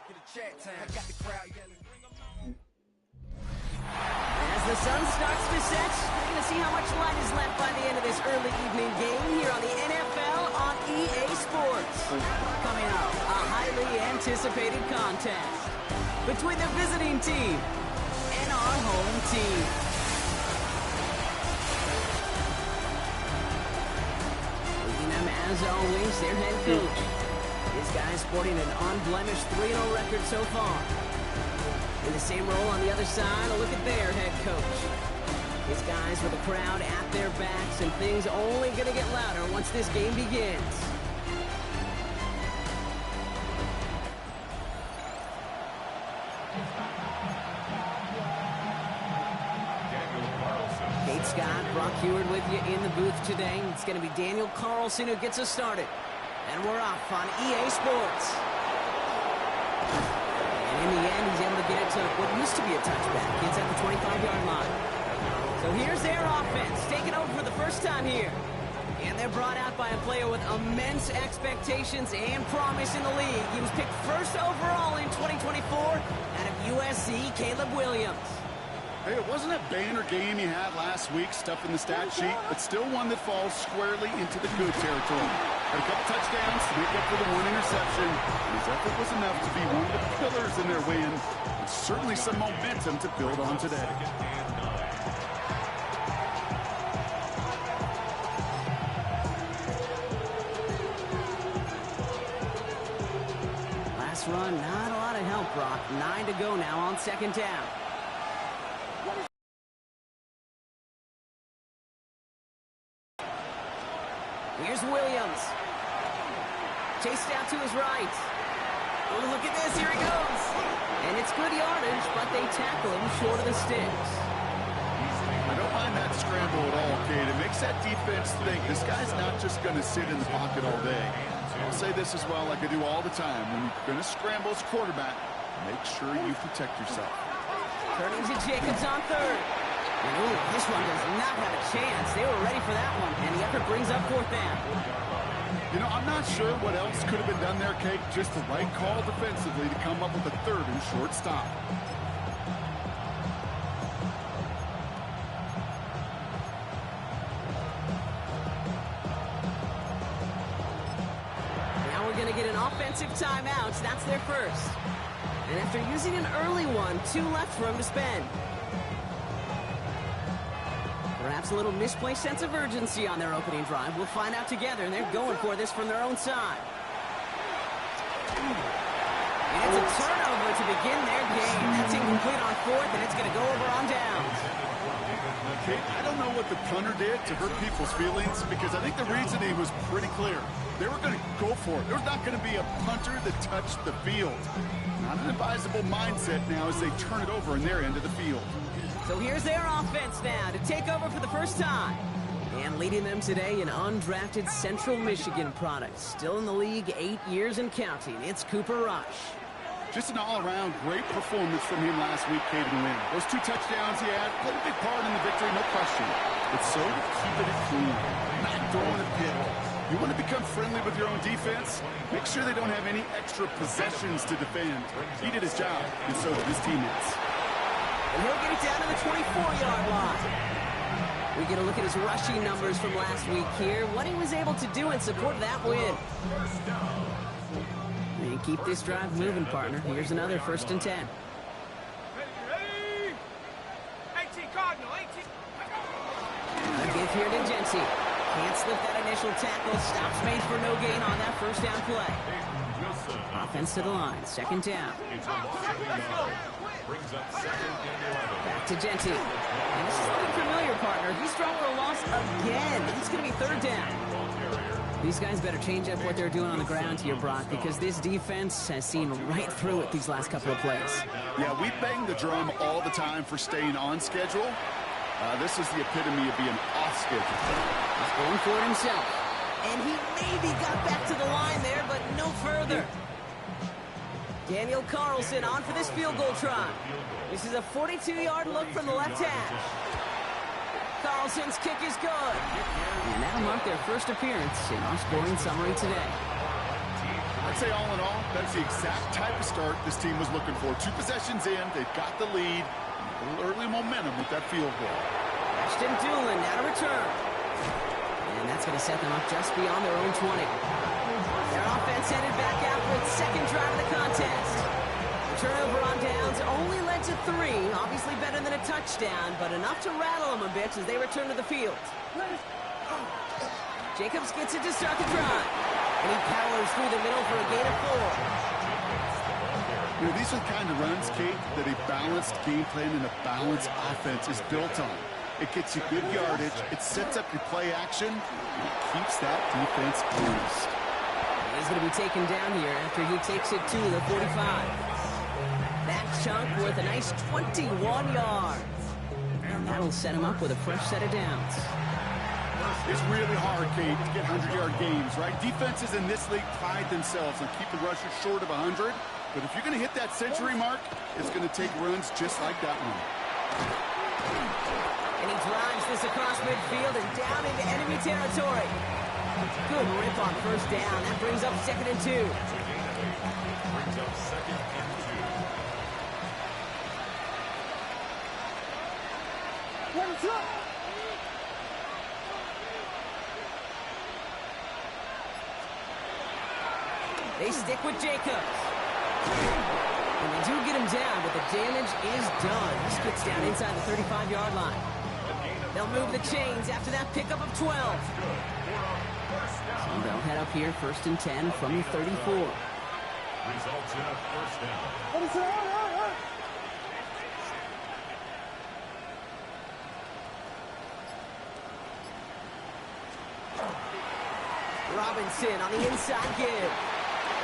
As the sun starts to set, we're going to see how much light is left by the end of this early evening game here on the NFL on EA Sports. Coming up, a highly anticipated contest between the visiting team and our home team. Leading them, as always, their head coach. This guy's sporting an unblemished 3-0 record so far. In the same role on the other side, a look at their head coach. These guys with the crowd at their backs, and things only going to get louder once this game begins. Kate Scott, Brock Heward with you in the booth today. It's going to be Daniel Carlson who gets us started. And we're off on EA Sports. In the end, he's able to get it to what used to be a touchback. It's at the 25-yard line. So here's their offense, taking over for the first time here. And they're brought out by a player with immense expectations and promise in the league. He was picked first overall in 2024 out of USC, Caleb Williams. Hey, it wasn't a banner game he had last week, stuff in the stat sheet, but still one that falls squarely into the good territory. Had a couple touchdowns to make up for the one interception. His effort was enough to be one of the pillars in their win. And certainly some momentum to build on today. Last run, not a lot of help, Brock. 9 to go now on second down. Here's Williams. Chased out to his right. Oh, look at this. Here he goes. And it's good yardage, but they tackle him short of the sticks. I don't mind that scramble at all, Kate. It makes that defense think this guy's not just going to sit in the pocket all day. I'll say this as well, like I do all the time. When you're going to scramble as quarterback, make sure you protect yourself. Turning to Jacobs on third. Ooh, this one does not have a chance. They were ready for that one, and the effort brings up fourth down. You know, I'm not sure what else could have been done there, Kate. Just the right call defensively to come up with a third and short stop. Now we're going to get an offensive timeout. That's their first. And after using an early one, 2 left for him to spend. Perhaps a little misplaced sense of urgency on their opening drive. We'll find out together, and they're going for this from their own side. And it's a turnover to begin their game. That's incomplete on fourth, and it's going to go over on downs. Kate, I don't know what the punter did to hurt people's feelings, because I think the reasoning was pretty clear. They were going to go for it. There's not going to be a punter that touched the field. Not an advisable mindset now as they turn it over in their end of the field. So here's their offense now to take over for the first time. And leading them today, an undrafted Central Michigan product. Still in the league 8 years and counting. It's Cooper Rush. Just an all-around great performance from him last week, Cade, and win. Those 2 touchdowns he had played a big part in the victory, no question. But so to keeping it clean, not throwing a pick. You want to become friendly with your own defense? Make sure they don't have any extra possessions to defend. He did his job, and so did his teammates. And he'll get it down to the 24-yard line. We get a look at his rushing numbers from last week here. What he was able to do in support of that win. And keep this drive moving, partner. Here's another 1st and 10. Ready? 18 Cardinal, 18. A give here to Genty. Can't slip that initial tackle. Stops made for no gain on that first down play. Offense to the line. 2nd down. Back to Genty. And this is looking familiar, partner. He's dropped for a loss again. It's going to be 3rd down. These guys better change up what they're doing on the ground here, Brock, because this defense has seen right through it these last couple of plays. Yeah, we bang the drum all the time for staying on schedule. This is the epitome of being off schedule. He's going for it himself. And he maybe got back to the line there, but no further. Daniel Carlson on for this field goal try. This is a 42-yard look from the left hash. Carlson's kick is good. And that'll mark their first appearance in our scoring summary today. I I'd say all in all, that's the exact type of start this team was looking for. 2 possessions in, they've got the lead. A little early momentum with that field goal. Ashton Doolin now to return. And that's going to set them up just beyond their own 20. Their offense headed back out for its second drive of the contest. The turnover on downs only led to 3. Obviously better than a touchdown, but enough to rattle them a bit as they return to the field. Jacobs gets it to start the drive. And he powers through the middle for a gain of 4. You know, these are the kind of runs, Kate, that a balanced game plan and a balanced offense is built on. It gets you good yardage, it sets up your play action, and it keeps that defense honest. He's going to be taken down here after he takes it to the 45. That chunk worth a nice 21 yards. And that'll set him up with a fresh set of downs. It's really hard, Kate, to get 100-yard games, right? Defenses in this league pride themselves on keeping rushers short of 100. But if you're going to hit that century mark, it's going to take runs just like that one. And he drives this across midfield and down into enemy territory. Good rip on first down. That brings up 2nd and 2. They stick with Jacobs. And they do get him down, but the damage is done. He spits down inside the 35-yard line. They'll move the chains after that pickup of 12. So they'll head up here 1st and 10 from the 34. Results in a first down. Robinson on the inside give.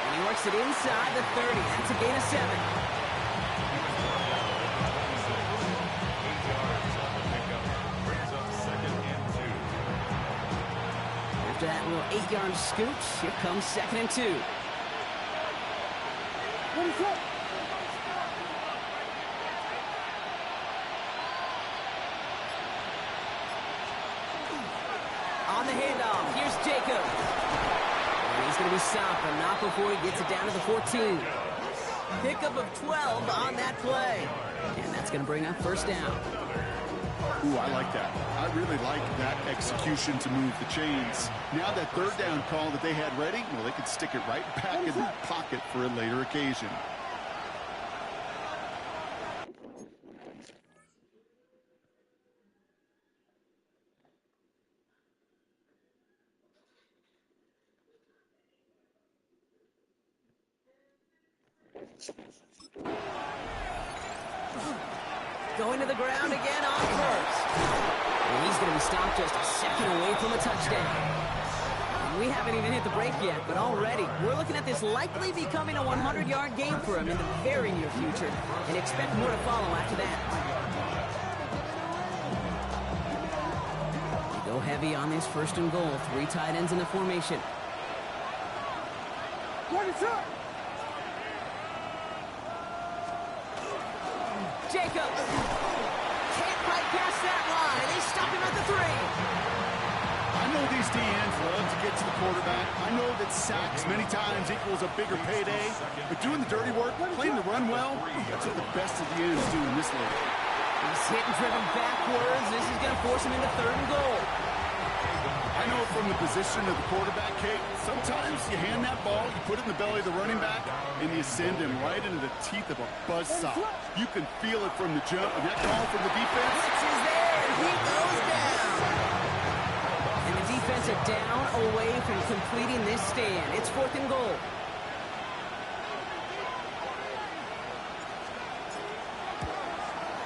And he works it inside the 30. That's a gain of 7. After that little 8-yard scooch, here comes 2nd and 2. On the handoff, here's Jacob. And he's going to be stopped, but not before he gets it down to the 14. Pickup of 12 on that play. And that's going to bring up first down. Ooh, I like that. I really like that execution to move the chains. Now that 3rd down call that they had ready, well, they could stick it right back in the pocket for a later occasion. Going to the ground again on first. And he's going to be stopped just a second away from a touchdown. And we haven't even hit the break yet, but already we're looking at this likely becoming a 100-yard game for him in the very near future, and expect more to follow after that. They go heavy on this 1st and goal. 3 tight ends in the formation. Jacobs can't quite pass that line. They stop him at the 3. I know these DNs love to get to the quarterback. I know that sacks many times equals a bigger payday. But doing the dirty work, playing the run well, that's what the best of the ends do in this league. He's hit and driven backwards. This is going to force him into 3rd and goal. I know from the position of the quarterback, Kate, sometimes you hand that ball, you put it in the belly of the running back, and you send him right into the teeth of a buzzsaw. You can feel it from the jump, and that call from the defense. Blitz is there, and he goes down. And the defense are down away from completing this stand. It's 4th and goal.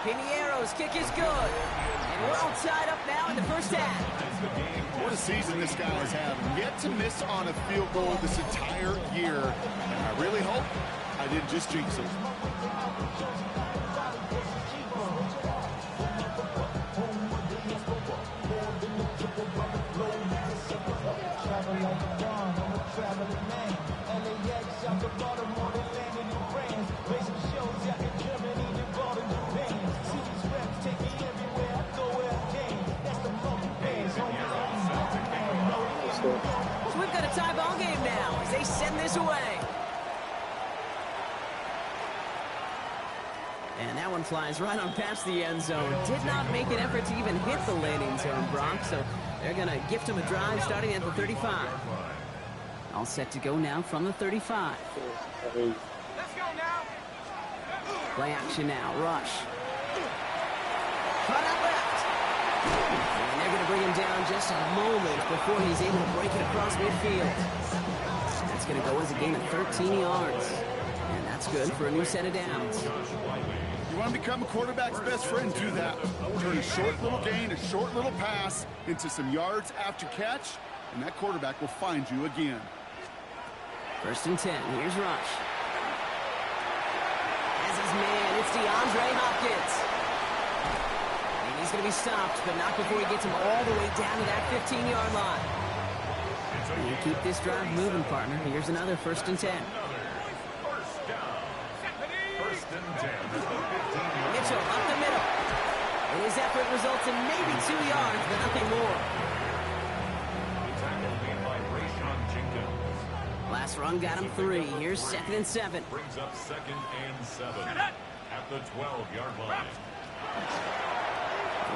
Piniero's kick is good. And we're all tied up now in the first half. What a season this guy has had. Yet to miss on a field goal this entire year. And I really hope I didn't just jinx him. So we've got a tie ball game now as they send this away. And that one flies right on past the end zone. Did not make an effort to even hit the landing zone, Brock. So they're going to gift him a drive starting at the 35. All set to go now from the 35. Let's go now. Play action now. Rush. Cut out left. And they're going to bring him down just a moment before he's able to break it across midfield. That's going to go as a gain of 13 yards. And that's good for a new set of downs. You want to become a quarterback's best friend, do that. Turn a short little gain, a short little pass into some yards after catch, and that quarterback will find you again. 1st and 10. Here's Rush. As his man, it's DeAndre Hopkins. And he's going to be stopped, but not before he gets him all the way down to that 15-yard line. And you keep this drive moving, partner. Here's another 1st and 10. Mitchell up the middle. And his effort results in maybe 2 yards, but nothing more. Last run got him 3. Here's 2nd and 7. Brings up 2nd and 7 at the 12-yard line.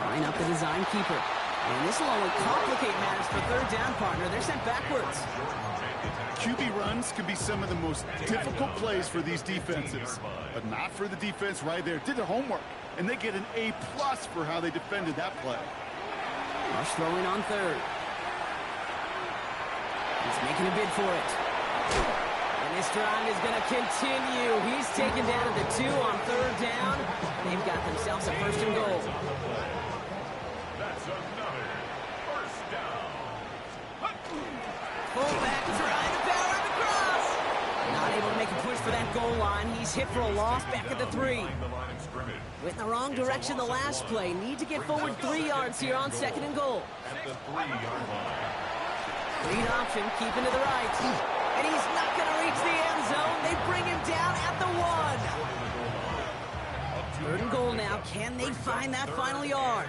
Line up the design keeper. And this will only complicate matters for 3rd down, partner. They're sent backwards. QB runs can be some of the most difficult plays for these defenses, but not for the defense right there. Did their homework, and they get an A+ for how they defended that play. Rush throwing on 3rd. He's making a bid for it. And this drive is going to continue. He's taken down at the 2 on 3rd down. They've got themselves a 1st and goal. That's another 1st down. Fullback trying to power him across. Not able to make a push for that goal line. He's hit for a loss back at the 3. Went in the wrong direction the last play. Need to get forward 3 yards here on 2nd and goal. At the 3-yard line. Lead option, keeping to the right. And he's not going to reach the end zone. They bring him down at the 1. 3rd and goal now. Can they find that final yard?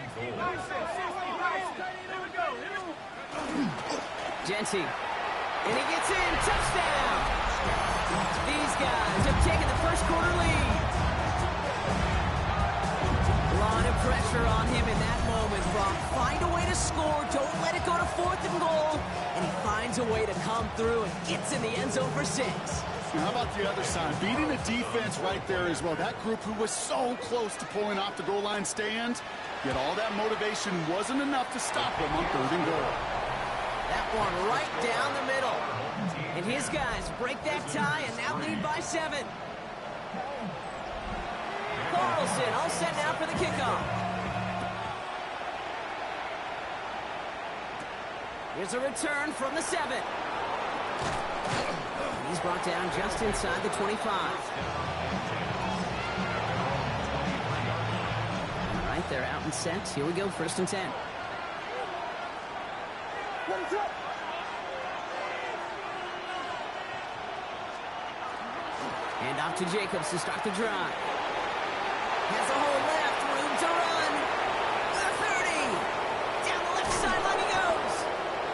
Jency. And he gets in. Touchdown. These guys have taken the 1st quarter lead. A lot of pressure on him in that moment, Brock. Find a way to score. Don't let it go to 4th and goal. And he finds a way to come through and gets in the end zone for 6. Now, how about the other side? Beating the defense right there as well. That group who was so close to pulling off the goal line stand, yet all that motivation wasn't enough to stop them on 3rd and goal. That one right down the middle. And his guys break that tie and now lead by 7. Carlson all set now for the kickoff. Here's a return from the 7. He's brought down just inside the 25. All right, they're out and set. Here we go, 1st and 10. Hand off to Jacobs to start the drive. Has a hole left, room to run. The 30. Down the left sideline he goes.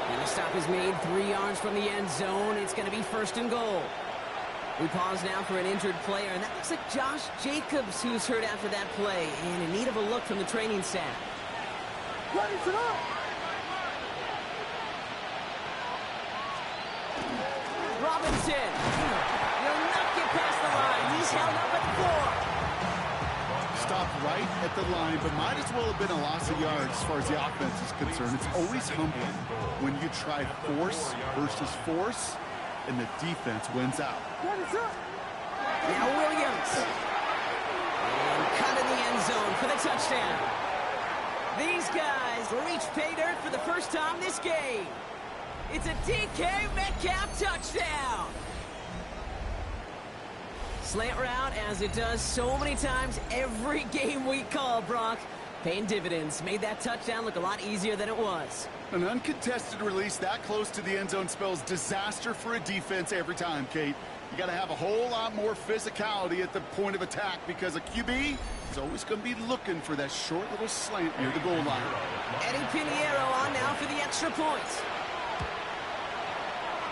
And the stop is made 3 yards from the end zone. It's going to be 1st and goal. We pause now for an injured player, and that looks like Josh Jacobs, who's hurt after that play, and in need of a look from the training staff. Robinson. Will not get past the line. He's held up at 4. Stopped right at the line, but might as well have been a loss of yards as far as the offense is concerned. It's always humbling when you try force versus force, and the defense wins out. Now Williams. And cut in the end zone for the touchdown. These guys reach pay dirt for the first time this game. It's a DK Metcalf touchdown. Slant route, as it does so many times every game we call, Brock. Paying dividends. Made that touchdown look a lot easier than it was. An uncontested release that close to the end zone spells disaster for a defense every time, Kate. You got to have a whole lot more physicality at the point of attack because a QB is always going to be looking for that short little slant near the goal line. Eddie Pinheiro on now for the extra point.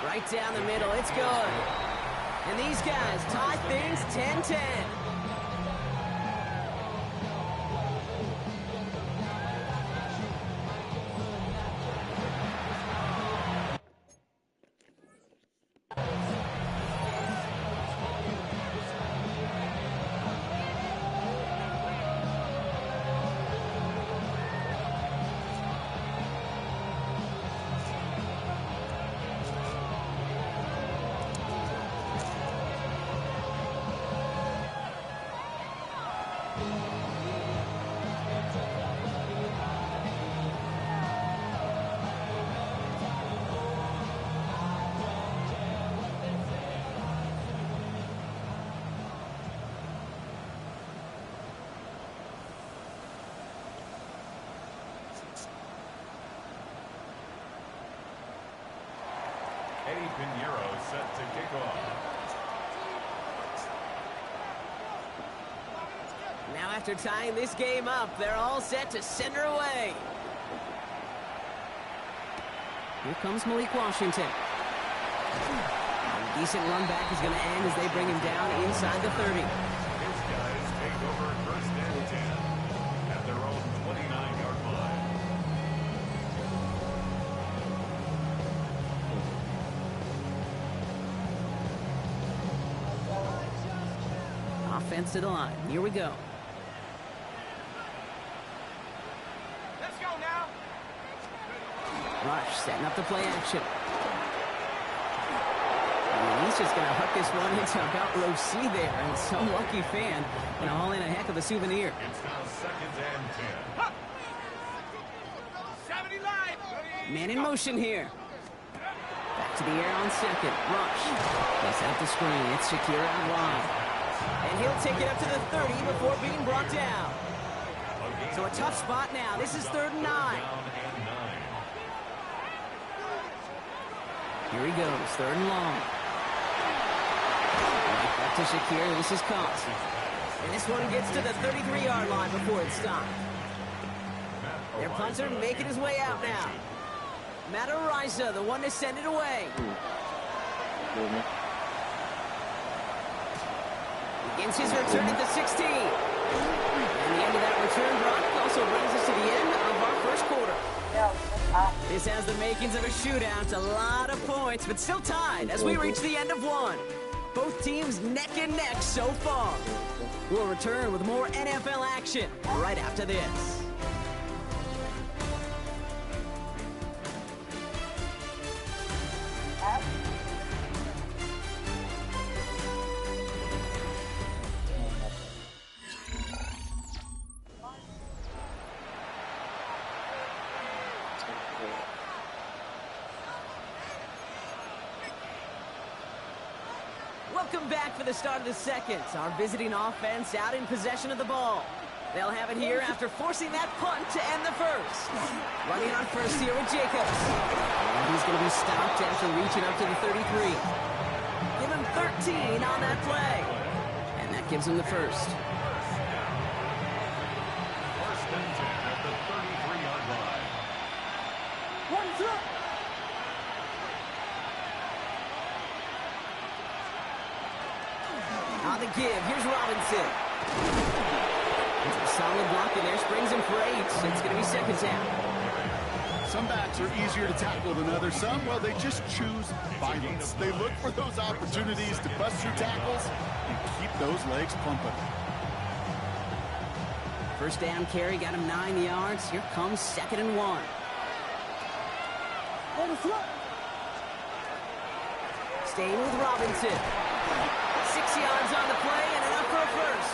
Right down the middle, it's good. And these guys tie things 10-10. set to kick off. Now after tying this game up, they're all set to send her away. Here comes Malik Washington. A decent run back is going to end as they bring him down inside the 30. His guys take over first and 10 at their own 29-yard line. Offense to the line. Here we go. Let's go now. Rush setting up the play action. And he's just going to hook this one into about row C there. And some lucky fan going to haul in a heck of a souvenir. It's now second and 10. 70 live. Man in motion here. Back to the air on second. Rush. Gets out the screen. It's Shakir out wide. And he'll take it up to the 30 before being brought down. So a tough spot now. This is 3rd and 9. Down and 9. Here he goes. 3rd and long. Right back to Shakir. This is caught. And this one gets to the 33-yard line before it's stopped. Their punter making his way out now. Matt Ariza, the one to send it away. Begins his return at the 16. And the end of that return run also brings us to the end of our first quarter. This has the makings of a shootout. A lot of points, but still tied as we reach the end of one. Both teams neck and neck so far. We'll return with more NFL action right after this. Welcome back for the start of the second. Our visiting offense out in possession of the ball. They'll have it here after forcing that punt to end the first. Running on first here with Jacobs. And he's going to be stopped after reaching up to the 33. Give him 13 on that play. And that gives him the first. First and 10 at the 33-yard line. On the give, here's Robinson. Solid block in there, springs him for 8. It's going to be second down. Some backs are easier to tackle than others. Some, well, they just choose violence. They look for those opportunities to bust through tackles and keep those legs pumping. First down carry, got him 9 yards. Here comes 2nd and 1. Staying with Robinson. 6 yards on the play and enough for a first.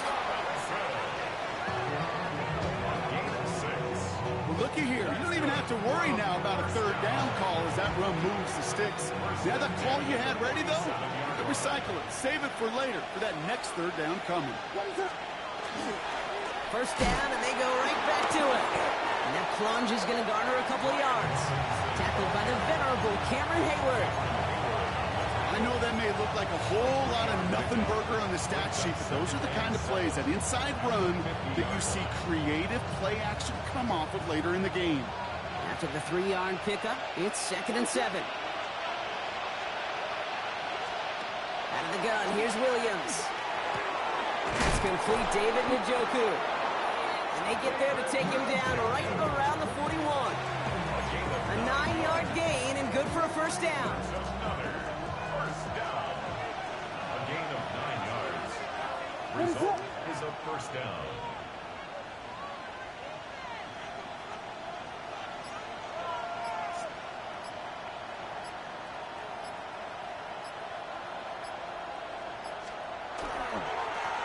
Well, looky here. You don't even have to worry now about a 3rd down call as that run moves the sticks. See how that call you had ready, though? You recycle it. Save it for later for that next 3rd down coming. First down, and they go right back to it. And that plunge is going to garner a couple of yards. Tackled by the venerable Cameron Hayward. I know that may look like a whole lot of nothing burger on the stat sheet, but those are the kind of plays, that inside run, that you see creative play action come off of later in the game. After the 3-yard pickup, it's 2nd and 7. Out of the gun, here's Williams. That's complete, David Njoku. And they get there to take him down right around the 41. A 9-yard gain and good for a first down. Result is a first down.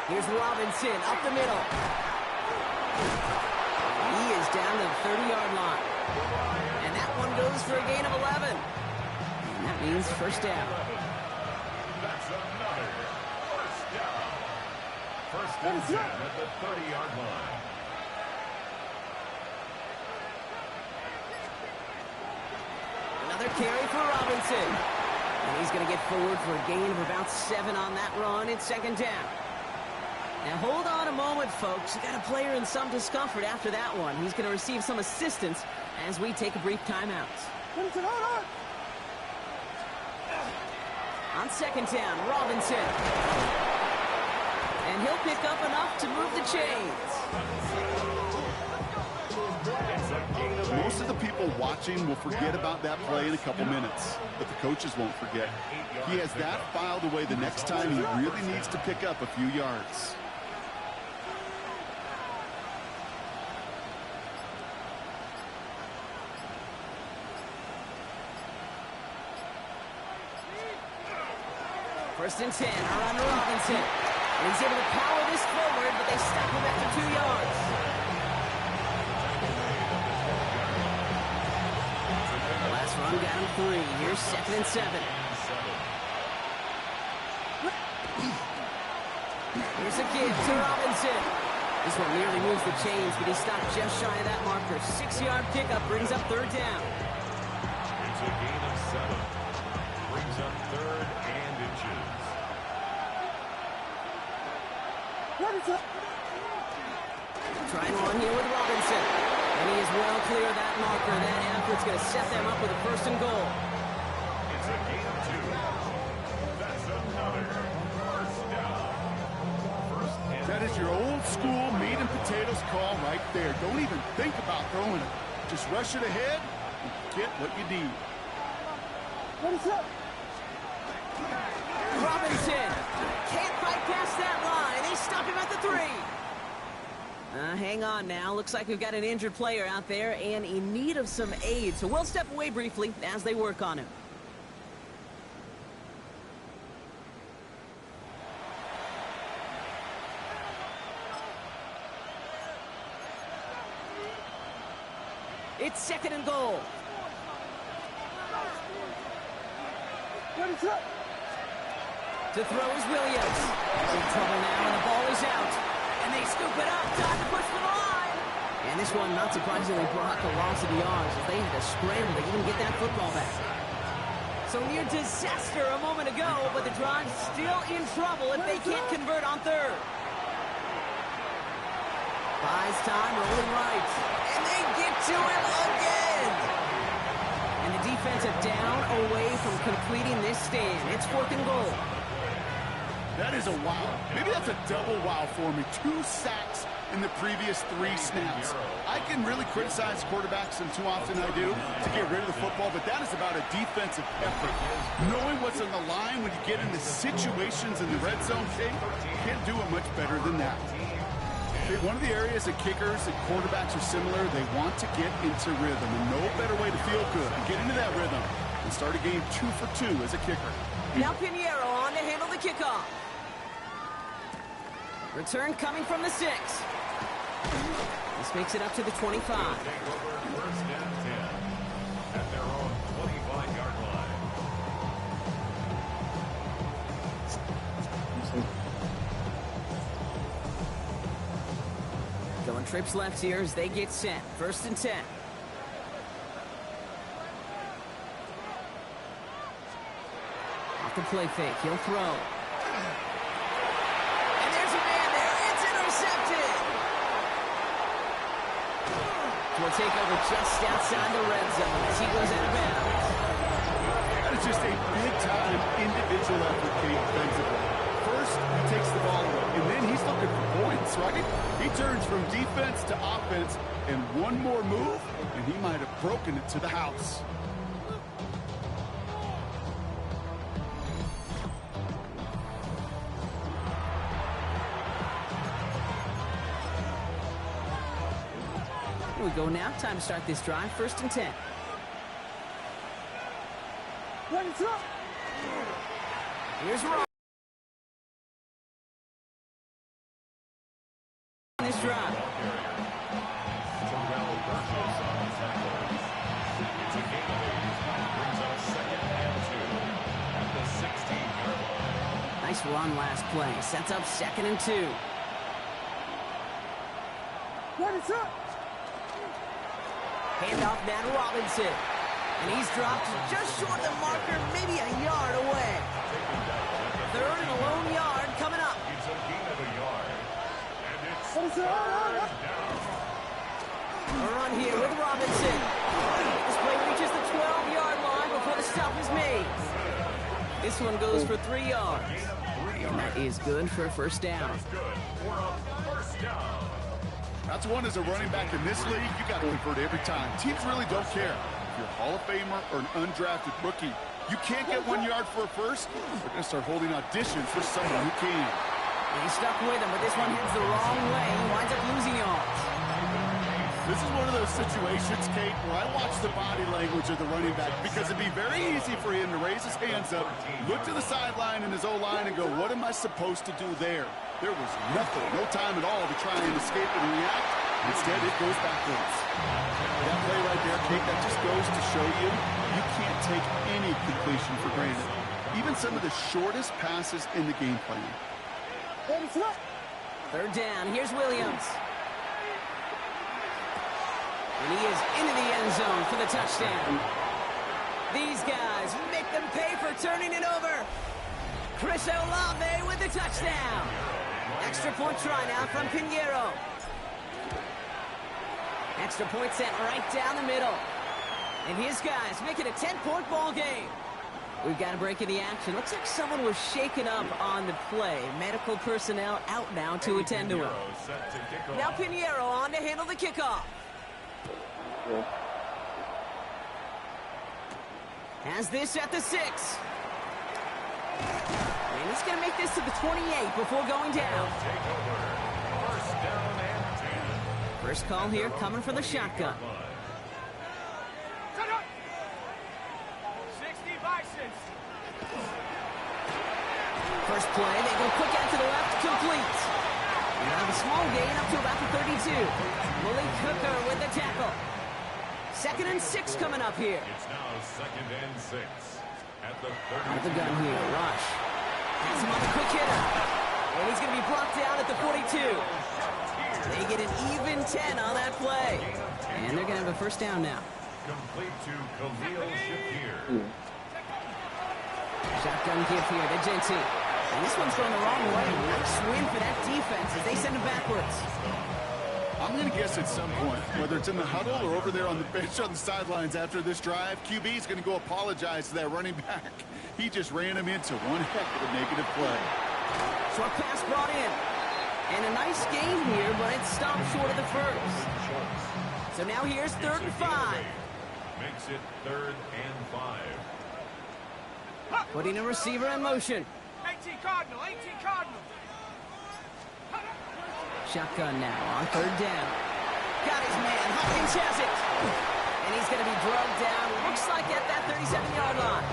Here's Robinson up the middle. He is down to the 30-yard line. And that one goes for a gain of 11. And that means first down. That's another first down. First and 10 at the 30-yard line. Another carry for Robinson. And he's going to get forward for a gain of about 7 on that run. It's second down. Now hold on a moment, folks. You got a player in some discomfort after that one. He's going to receive some assistance as we take a brief timeout. On second down, Robinson. And he'll pick up enough to move the chains. Most of the people watching will forget about that play in a couple minutes, but the coaches won't forget. He has that filed away the next time he really needs to pick up a few yards. First and 10, around Robinson. And he's able to power this forward, but they stop him after 2 yards. Last run got him 3. Here's second and 7. Here's a give to Robinson. This one nearly moves the chains, but he stopped just shy of that marker. 6-yard pickup brings up third down. It's a gain of 7. Brings up third and inches. Trying one here with Robinson. And he is well clear of that marker. That effort's going to set them up with a first and goal. It's a gain of 2. That's another first down. First and That is your old school meat and potatoes call right there. Don't even think about throwing it. Just rush it ahead and get what you need. Robinson can't fight past that line. They stop him at the 3. Hang on now. Looks like we've got an injured player out there and in need of some aid. So we'll step away briefly as they work on him. It's second and goal. To throw is Williams. In trouble now, and the ball is out. And they scoop it up. Time to push for the line. And this one, not surprisingly, brought the loss of the yards as they had to scramble to even get that football back. So near disaster a moment ago, but the drive's still in trouble if they can't convert on third. Buys time, rolling right. And they get to him again. And the defensive down away from completing this stand. It's fourth and goal. That is a wow. Maybe that's a double wow for me. 2 sacks in the previous 3 snaps. I can really criticize quarterbacks, and too often I do, to get rid of the football, but that is about a defensive effort. Knowing what's on the line when you get into situations in the red zone, you can't do it much better than that. One of the areas that kickers and quarterbacks are similar, they want to get into rhythm, and no better way to feel good and get into that rhythm and start a game 2 for 2 as a kicker. Now Pinheiro on to handle the kickoff. Return coming from the 6. This makes it up to the 25. take over first and 10 at their own 25-yard line. Going trips left here as they get set. First and 10. Off the play fake. He'll throw. Will take over just outside the red zone as he goes out of bounds. That is just a big-time individual effort, Kate, defensively. First, he takes the ball away, and then he's looking for points, right? He turns from defense to offense, and one more move, and he might have broken it to the house. Here we go now. Time to start this drive. First and 10. Here's Rob. This drive. Nice run last play. Sets up second and 2. What is up? Hand off now to Robinson. And he's dropped just short of the marker, maybe a yard away. Third and a lone yard coming up. It's a gain of a yard. And it's third down. A run here with Robinson. This play reaches the 12-yard line before the stop is made. This one goes for 3 yards. And that is good for a first down. Good for a first down. That's one as a running back in this league, you got to convert every time. Teams really don't care. If you're a Hall of Famer or an undrafted rookie, you can't get 1 yard for a first, they're going to start holding auditions for someone who can. He's stuck with him, but this one heads the wrong way. He winds up losing yards. This is one of those situations, Kate, where I watch the body language of the running back because it'd be very easy for him to raise his hands up, look to the sideline in his O-line and go, what am I supposed to do there? There was nothing, no time at all to try and escape and react. Instead, it goes backwards. That play right there, Kate, that just goes to show you, you can't take any completion for granted. Even some of the shortest passes in the game plan. Third down, here's Williams. And he is into the end zone for the touchdown. These guys make them pay for turning it over. Chris Olave with the touchdown. Extra point try now from Pinheiro. Extra point sent right down the middle. And his guys make it a 10-point ball game. We've got a break in the action. Looks like someone was shaken up on the play. Medical personnel out now to attend to him. Now Pinheiro on to handle the kickoff. Has this at the 6. And he's going to make this to the 28 before going down. First down and 10. First call here coming from the shotgun. 60 Bisons. First play, they go quick out to the left, complete. And have a small gain up to about the 32. Willie Cooker with the tackle. 2nd and 6 coming up here. It's now 2nd and 6 at the 30. Out of the gun here, Rush. Has him on the quick hitter. And he's going to be brought down at the 42. They get an even 10 on that play. And they're going to have a first down now. Complete to Khalil Shakir. Shotgun give here to JT. And this one's going the wrong way. Nice win for that defense as they send him backwards. I'm going to guess at some point, whether it's in the huddle or over there on the bench on the sidelines after this drive, QB is going to go apologize to that running back. He just ran him into one heck of a negative play. Short pass brought in. And a nice gain here, but it stopped short of the first. So now here's 3rd and 5. Makes it 3rd and 5. Putting a receiver in motion. 18 Cardinal, 18 Cardinal. Shotgun now on 3rd down. Got his man. Hopkins has it. And he's going to be drugged down. Looks like at that 37-yard line.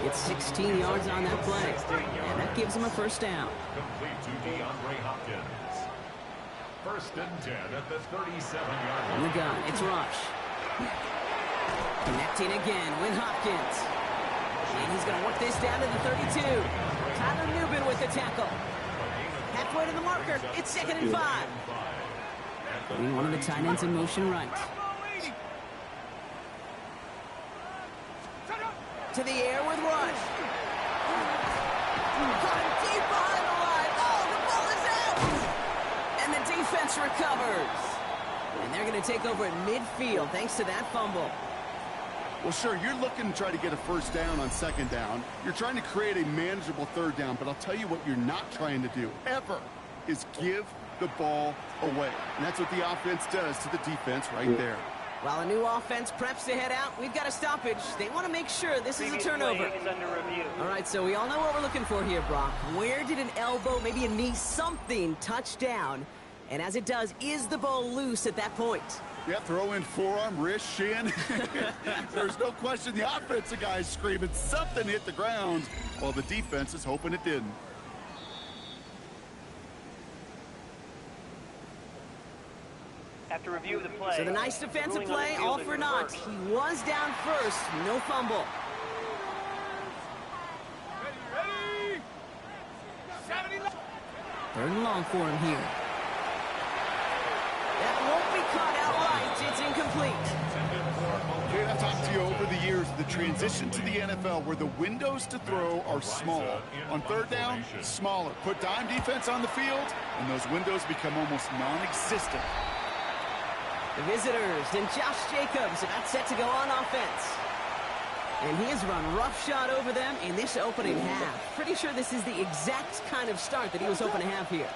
It's 16 yards on that play. And that gives him a first down. Complete to DeAndre Hopkins. 1st and 10 at the 37-yard On line. the gun, it's Rush. Connecting again with Hopkins. And he's going to work this down to the 32. Tyler Newbin with the tackle. Halfway to the marker. It's 2nd and 5. Putting one of the tight ends in motion right. To the air with Rush. Caught him deep behind the line. Oh, the ball is out. And the defense recovers. And they're going to take over at midfield thanks to that fumble. Well, sure, you're looking to try to get a first down on 2nd down. You're trying to create a manageable 3rd down, but I'll tell you what you're not trying to do, ever, is give the ball away. And that's what the offense does to the defense right there. While a new offense preps to head out, we've got a stoppage. They want to make sure this is a turnover. All right, so we all know what we're looking for here, Brock. Where did an elbow, maybe a knee, something touch down? And as it does, is the ball loose at that point? Yeah, throw in forearm, wrist, shin. There's no question the offensive guy's screaming something hit the ground while the defense is hoping it didn't. After review of the play. So the nice defensive play, all for naught. He was down first, no fumble. Ready? 70. 3rd and long for him here. That won't be caught outright. It's incomplete. Kate, I've talked to you over the years, the transition to the NFL where the windows to throw are small. On third down, smaller. Put dime defense on the field, and those windows become almost non-existent. The visitors and Josh Jacobs about set to go on offense. And he has run roughshod over them in this opening half. Pretty sure this is the exact kind of start that he was hoping to have here.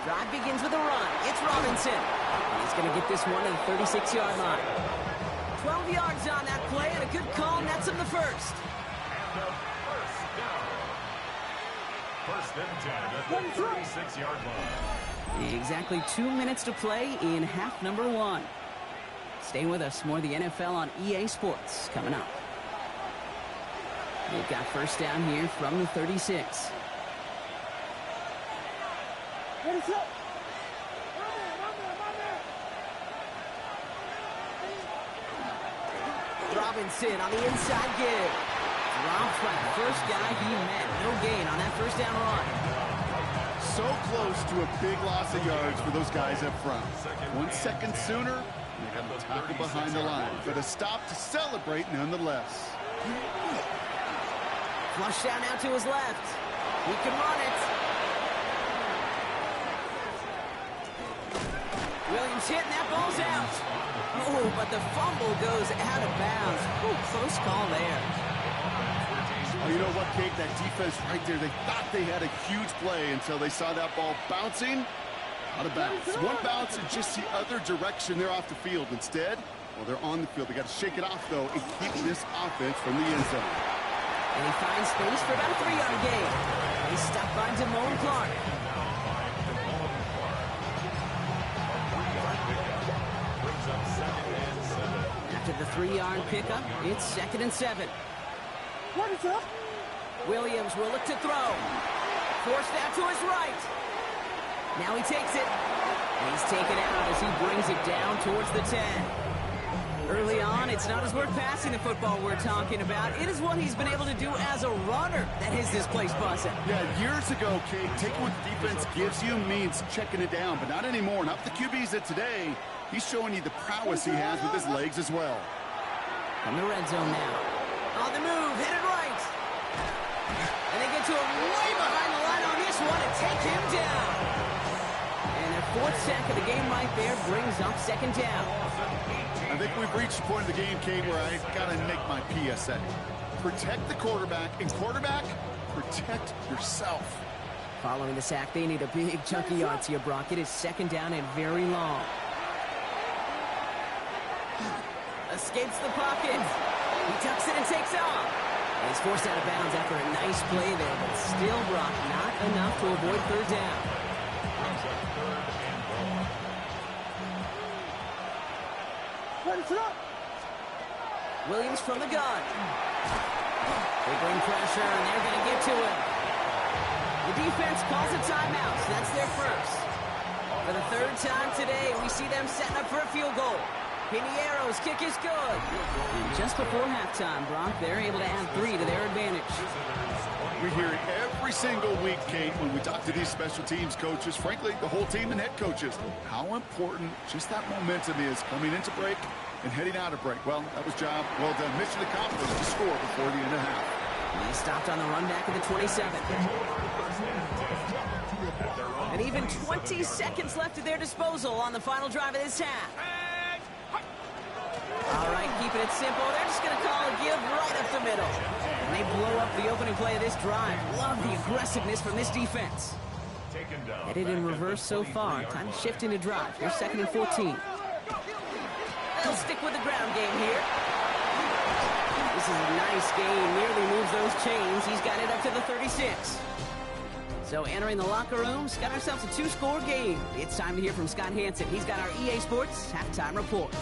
Drive begins with a run. It's Robinson. He's going to get this one to the 36-yard line. 12 yards on that play, and a good call nets him the first. And a first down. First and 10 at the 36-yard line. Exactly 2 minutes to play in half number 1. Stay with us. More of the NFL on EA Sports coming up. They've got first down here from the 36. Robinson on the inside give. Dropped by the first guy he met. No gain on that first down run. So close to a big loss of yards for those guys up front. 1 second sooner, they got a tackle behind the line. But a stop to celebrate nonetheless. Flush down now to his left. He can run it. Williams hit, and that ball's out. Oh, but the fumble goes out of bounds. Ooh, close call there. Oh, you know what, Kate? That defense right there, they thought they had a huge play until they saw that ball bouncing out of bounds. One bounce in just the other direction. They're off the field. Instead, well, they're on the field. They got to shake it off, though, and keep this offense from the end zone. And he finds space for about a 3-yard gain. He's stopped by Damone Clark. After the 3-yard pickup, it's 2nd and 7. What is up? Williams will look to throw. Forced out to his right. Now he takes it. And he's taken out as he brings it down towards the 10. Early on, it's not his work passing the football we're talking about. It is what he's been able to do as a runner that has this place buzzing. Yeah, years ago, Kate, taking what the defense gives you means checking it down, but not anymore. Not the QBs of today. He's showing you the prowess he has with his legs as well. From the red zone now. On the move, hit it right. And they get to him way behind the line on this one and take him down. And their 4th sack of the game right there brings up 2nd down. I think we've reached the point of the game, Kate, where I got to make my PSA. Protect the quarterback, and quarterback, protect yourself. Following the sack, they need a big chunky yards here, Brock. It is 2nd down and very long. Escapes the pocket. He tucks it and takes off. And he's forced out of bounds after a nice play there, but still, Brock, not enough to avoid 3rd down. Williams from the gun. They bring pressure, and they're going to get to him. The defense calls a timeout, so that's their first. For the 3rd time today, we see them setting up for a field goal. Piniero's kick is good. And just before halftime, Brock, they're able to add 3 to their advantage. We hear it every single week, Kate, when we talk to these special teams coaches, frankly, the whole team and head coaches, how important just that momentum is coming into break and heading out of break. Well, that was job well done. Mission accomplished to score before the end of the half. He stopped on the run back at the 27. And even 20 seconds left at their disposal on the final drive of this half. All right, keeping it simple. They're just going to call a give right up the middle. And they blow up the opening play of this drive. Love the aggressiveness from this defense. Headed in reverse so far. Time to shift into drive. Here's 2nd and 14. They'll stick with the ground game here. This is a nice game. Nearly moves those chains. He's got it up to the 36. So entering the locker rooms, got ourselves a 2-score game. It's time to hear from Scott Hansen. He's got our EA Sports halftime report.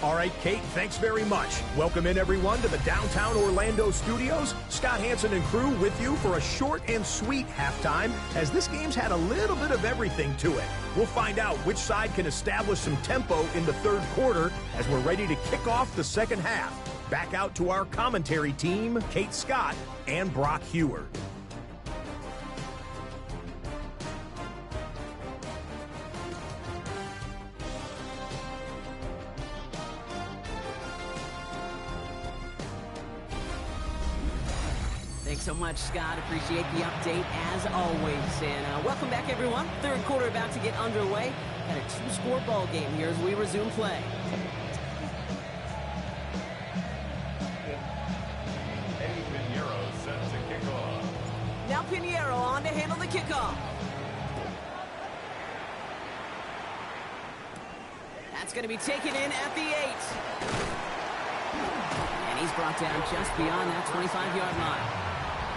All right, Kate, thanks very much. Welcome in, everyone, to the downtown Orlando studios. Scott Hansen and crew with you for a short and sweet halftime, as this game's had a little bit of everything to it. We'll find out which side can establish some tempo in the 3rd quarter as we're ready to kick off the 2nd half. Back out to our commentary team, Kate Scott and Brock Hewer. Thanks so much, Scott. Appreciate the update as always. And welcome back, everyone. 3rd quarter about to get underway. Got a 2-score ball game here as we resume play. Now Piniero on to handle the kickoff. That's going to be taken in at the 8. And he's brought down just beyond that 25-yard line.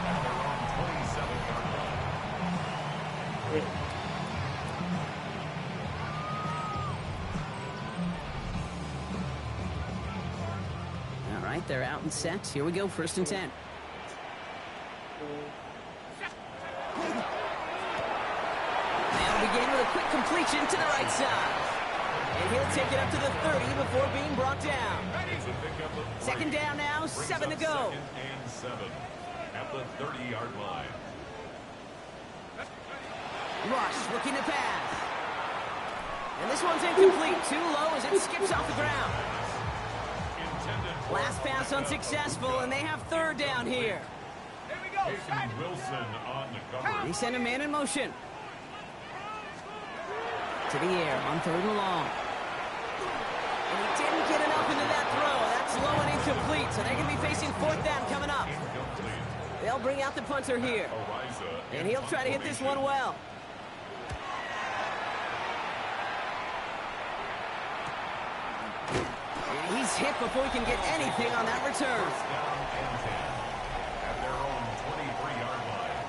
At their own 27-yard line. All right, they're out and set. Here we go, 1st and 10. They'll begin with a quick completion to the right side. And he'll take it up to the 30 before being brought down. It's a pickup of 3. 2nd down now, 7 to go. 2nd and 7 at the 30-yard line. Rush looking to pass. And this one's incomplete. Too low as it skips off the ground. Last pass unsuccessful, and they have 3rd down here. Here we go. Jason Wilson on the cover. They send a man in motion. To the air on 3rd and long. And he didn't get enough into that throw. That's low and incomplete, so they're going to be facing 4th down coming up. Incomplete. They'll bring out the punter here. Ariza And he'll try to hit this one well. And he's hit before he can get anything on that return. First down and 10 at their own 23-yard line.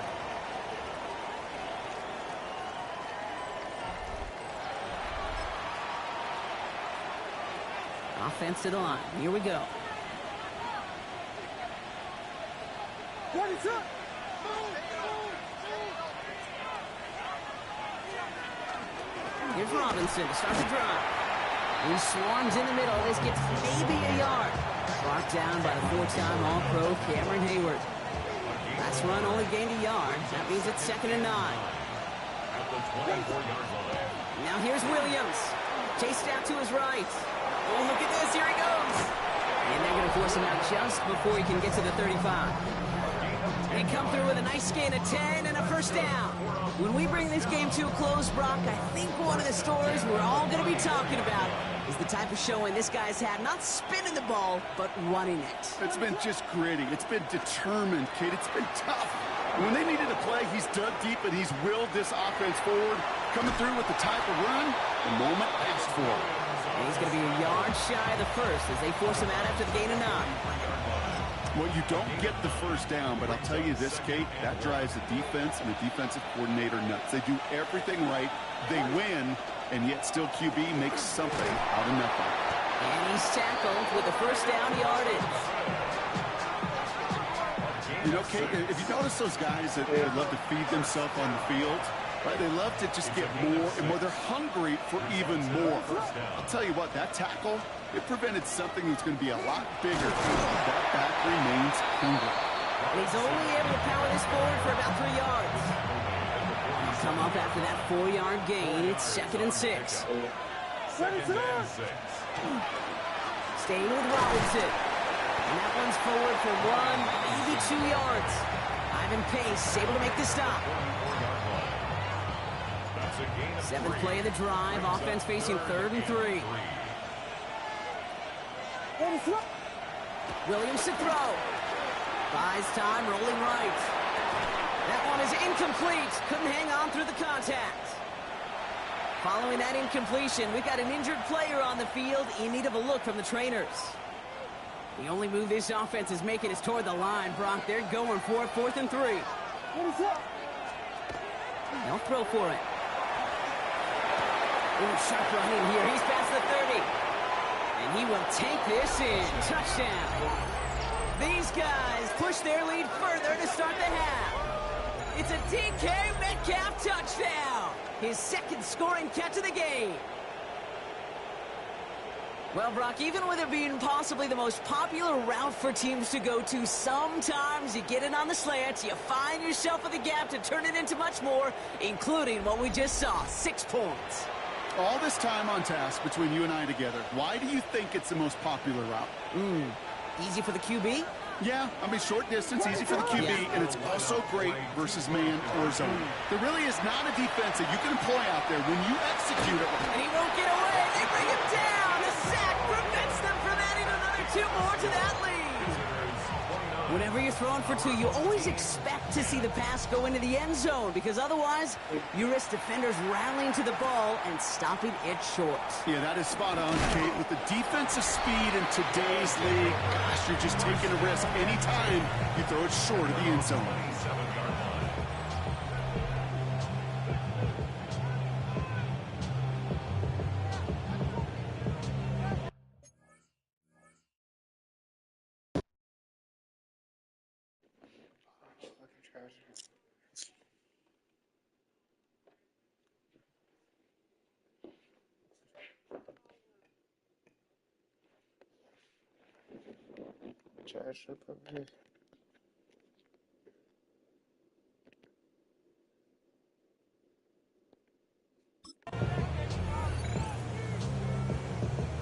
Offense to the line. Here we go. What is up? Here's Robinson to start the drive. He swarms in the middle. This gets maybe a yard. Brought down by the 4-time All-Pro Cameron Hayward. Last run only gained a yard. That means it's 2nd and 9. At the 24-yard line. Now here's Williams. Chased out to his right. Oh, look at this. Here he goes. And they're going to force him out just before he can get to the 35. They come through with a nice gain of 10 and a 1st down. When we bring this game to a close, Brock, I think one of the stories we're all going to be talking about is the type of showing this guy's had, not spinning the ball, but running it. It's been just gritty. It's been determined, kid. It's been tough. When they needed a play, he's dug deep and he's willed this offense forward, coming through with the type of run the moment asked for. And he's going to be a yard shy of the 1st as they force him out after the gain of 9. Well, you don't get the 1st down, but I'll tell you this, Kate, that drives the defense and the defensive coordinator nuts. They do everything right, they win, and yet still QB makes something out of nothing. And he's tackled with the 1st down yardage. You know, Kate, if you notice those guys that they love to feed themselves on the field, right? They love to just get more and more. They're hungry for even more. I'll tell you what, that tackle, it prevented something that's going to be a lot bigger. That back remains hungry. And he's only able to power this forward for about 3 yards. He'll come up after that 4-yard gain. It's 2nd and 6. Second and 6. Staying with Robinson. And that one's forward for 1, maybe 2 yards. Ivan Pace able to make the stop. 24-yard line. That's a gain of 7th 3. play of the drive. Offense facing 3rd and 3. What is up? Williams to throw. Buys time, rolling right. That one is incomplete. Couldn't hang on through the contact. Following that incompletion, we've got an injured player on the field in need of a look from the trainers. The only move this offense is making is toward the line, Brock. They're going for it, 4th and 3. What is up? They'll throw for it. Ooh, sharp run in here. He's past the 30. And he will take this in. Touchdown. These guys push their lead further to start the half. It's a DK Metcalf touchdown. His 2nd scoring catch of the game. Well, Brock, even with it being possibly the most popular route for teams to go to, sometimes you get it on the slants, you find yourself with a gap to turn it into much more, including what we just saw, 6 points. All this time on task between you and I together, why do you think it's the most popular route? Easy for the QB? Yeah, I mean, short distance, easy for the QB, Yeah. and it's also great versus man or zone. There really is not a defense that you can employ out there when you execute it. And he won't get away. They bring him down. The sack prevents them from adding another 2 more to that lead. Whenever you're throwing for two, you always expect to see the pass go into the end zone because otherwise you risk defenders rallying to the ball and stopping it short. Yeah, that is spot on, Kate. With the defensive speed in today's league, gosh, you're just taking a risk anytime you throw it short of the end zone.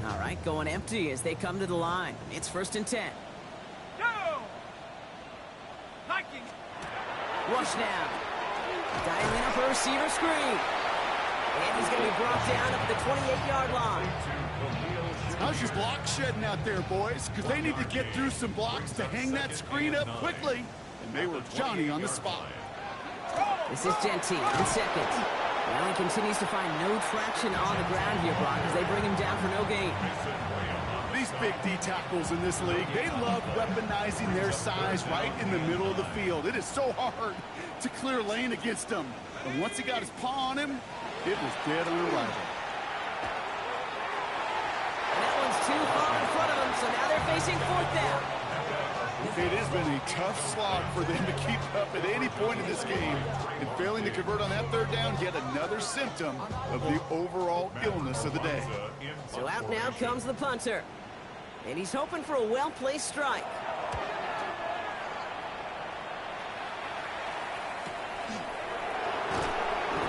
All right, going empty as they come to the line. It's 1st and 10. Go! Vikings! Rush now. Dialing up a receiver screen. And he's going to be brought down up at the 28-yard line. How's your block shedding out there, boys? Because they need to get through some blocks to hang that screen up quickly. And they were Johnny on the spot. This is Gentile in second. Well, he continues to find no traction on the ground here, Brock, as they bring him down for no gain. These big D tackles in this league, they love weaponizing their size right in the middle of the field. It is so hard to clear lane against them. And once he got his paw on him, it was dead on arrival. And that one's too far in front of them, so now they're facing 4th down. It has been a tough slog for them to keep up at any point in this game. And failing to convert on that 3rd down, yet another symptom of the overall illness of the day. So out now comes the punter. And he's hoping for a well-placed strike.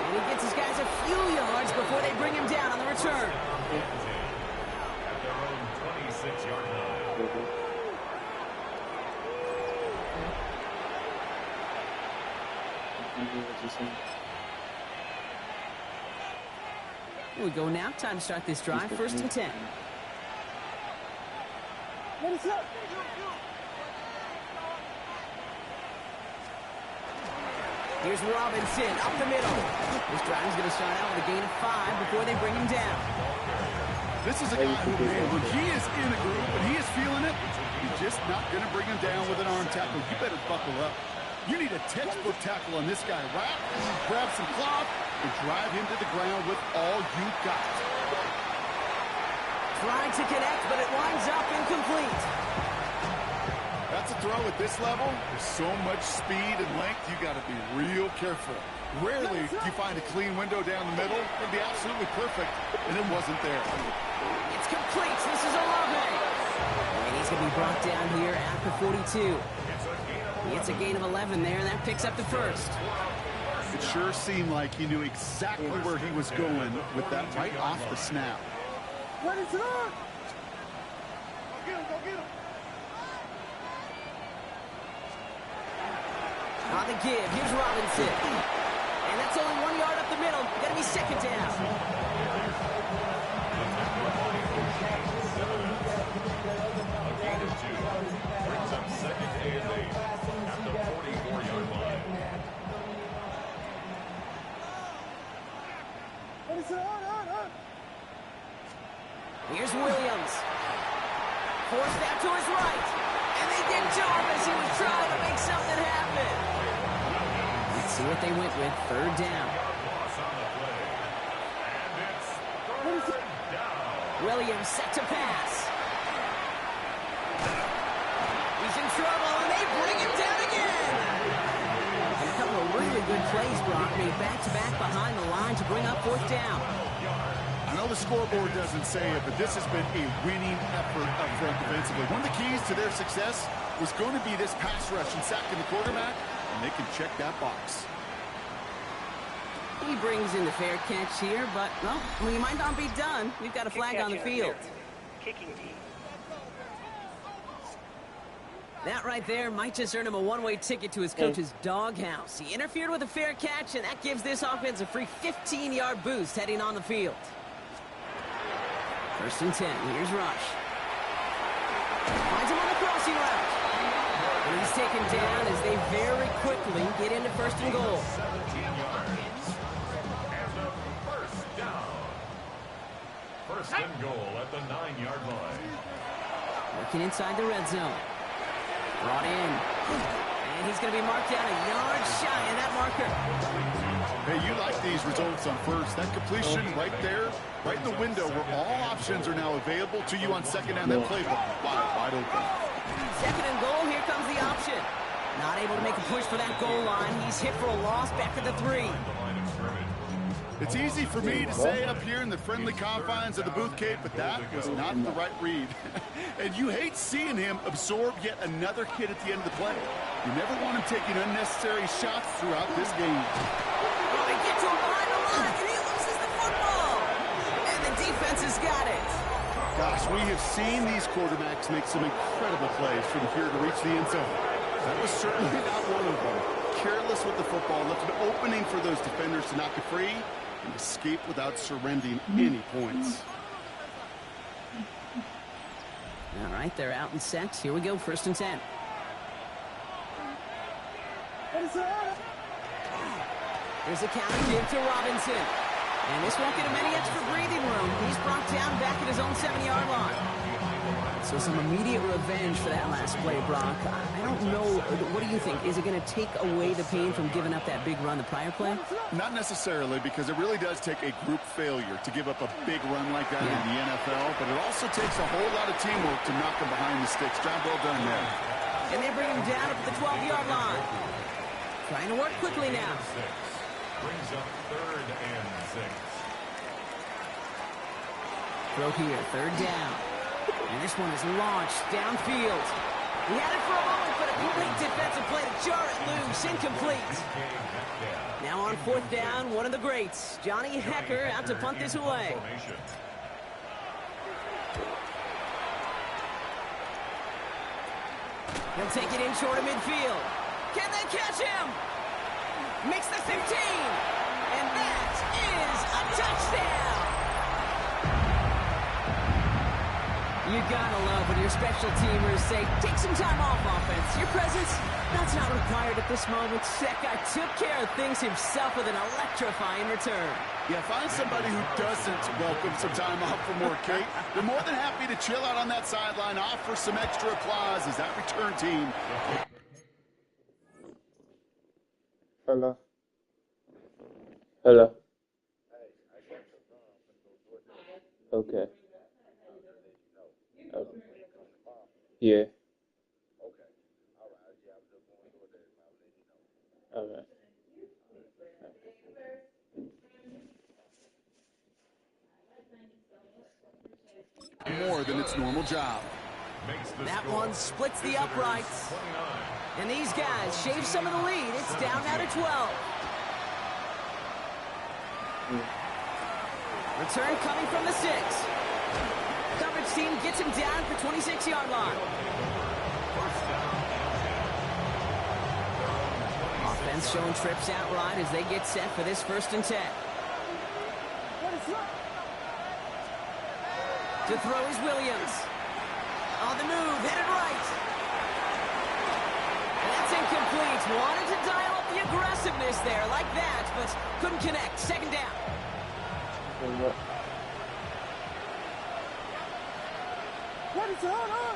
And he gets his guys a few yards before they bring him down on the return. At their own 26-yard line. Here we go now. Time to start this drive. 1st and 10. What is up? Here's Robinson up the middle. This drive is going to start out with a gain of 5 before they bring him down. This is a guy who, man, when he is in a group and he is feeling it, you're just not going to bring him down with an arm tackle. You better buckle up. You need a textbook tackle on this guy. Wrap, grab some cloth, and drive him to the ground with all you got. Trying to connect, but it winds up incomplete. That's a throw at this level. There's so much speed and length, you got to be real careful. Rarely do you find a clean window down the middle. It'd be absolutely perfect, and it wasn't there. It's complete. This is Olave. And he's going to be brought down here at the 42. It's a gain of 11 there, and that picks up the 1st. It sure seemed like he knew exactly where he was going with that right off the snap. What is up? Go get him, go get him! On the give, here's Robinson. And that's only 1 yard up the middle. Going to be 2nd down. A gain of 2 brings up 2nd and 8 at the 44-yard line. What is up? Here's Williams. Forced out to his right. And they did to him as he was trying to make something happen. Let's see what they went with. 3rd down. Loss on the play. And it's 3rd down. Williams set to pass. He's in trouble, and they bring him down again. And a couple of really good plays, Brock, made back-to-back behind the line to bring up 4th down. I know the scoreboard doesn't say it, but this has been a winning effort up front defensively. One of the keys to their success was going to be this pass rush and sacking the quarterback, and they can check that box. He brings in the fair catch here, but, well, we might not be done. We've got a flag on the field. Kicking team. That right there might just earn him a one-way ticket to his coach's doghouse. He interfered with a fair catch, and that gives this offense a free 15-yard boost heading on the field. 1st and 10. Here's Rush. Finds him on the crossing route. And he's taken down as they very quickly get into first and goal. 17 yards. And a first down. First and goal at the 9-yard line. Working inside the red zone. Brought in. And he's going to be marked down a yard shy of that marker. Hey, you like these results on first. That completion right there, right in the window where all options are now available to you on second down. That playbook wide open. Second and goal, here comes the option. Not able to make a push for that goal line. He's hit for a loss back at the 3. It's easy for me to say up here in the friendly confines of the booth, Kate, but that was not the right read. And you hate seeing him absorb yet another hit at the end of the play. You never want him taking unnecessary shots throughout this game. Oh, they get to him behind the line, and he loses the football. And the defense has got it. Gosh, we have seen these quarterbacks make some incredible plays from here to reach the end zone. That was certainly not one of them. Careless with the football, left an opening for those defenders to knock it free and escape without surrendering any points. All right, they're out and set. Here we go, first and 10. There's a counter give to Robinson. And this won't get him any extra breathing room. He's brought down back at his own 7-yard line. So some immediate revenge for that last play, Brock. I don't know. What do you think? Is it going to take away the pain from giving up that big run the prior play? Not necessarily, because it really does take a group failure to give up a big run like that in the NFL. But it also takes a whole lot of teamwork to knock him behind the sticks. Job well done there. And they bring him down at the 12-yard line. Trying to work quickly now. Brings up 3rd and 6. Throw here, 3rd down. And this one is launched downfield. He had it for a moment, but a complete defensive play to jar it loose. Incomplete. Now on 4th down, one of the greats, Johnny Hecker, out to punt this away. He'll take it in short of midfield. Can they catch him? Makes the 15. And that is a touchdown. You gotta love when your special teamers say, take some time off offense. Your presence, that's not required at this moment. That guy took care of things himself with an electrifying return. Yeah, find somebody who doesn't welcome some time off from work, Kate. They're more than happy to chill out on that sideline, offer some extra applause as that return team. Hello. Hello. Okay. Yeah. All right. More than its normal job. That one splits the uprights. And these guys shave some of the lead. It's down now to 12. Return coming from the 6. Coverage team gets him down at the 26-yard line. Offense showing trips out right as they get set for this 1st and 10. To throw is Williams. On the move, headed right. And that's incomplete. Wanted to dial up the aggressiveness there like that, but couldn't connect. 2nd down. What is going on?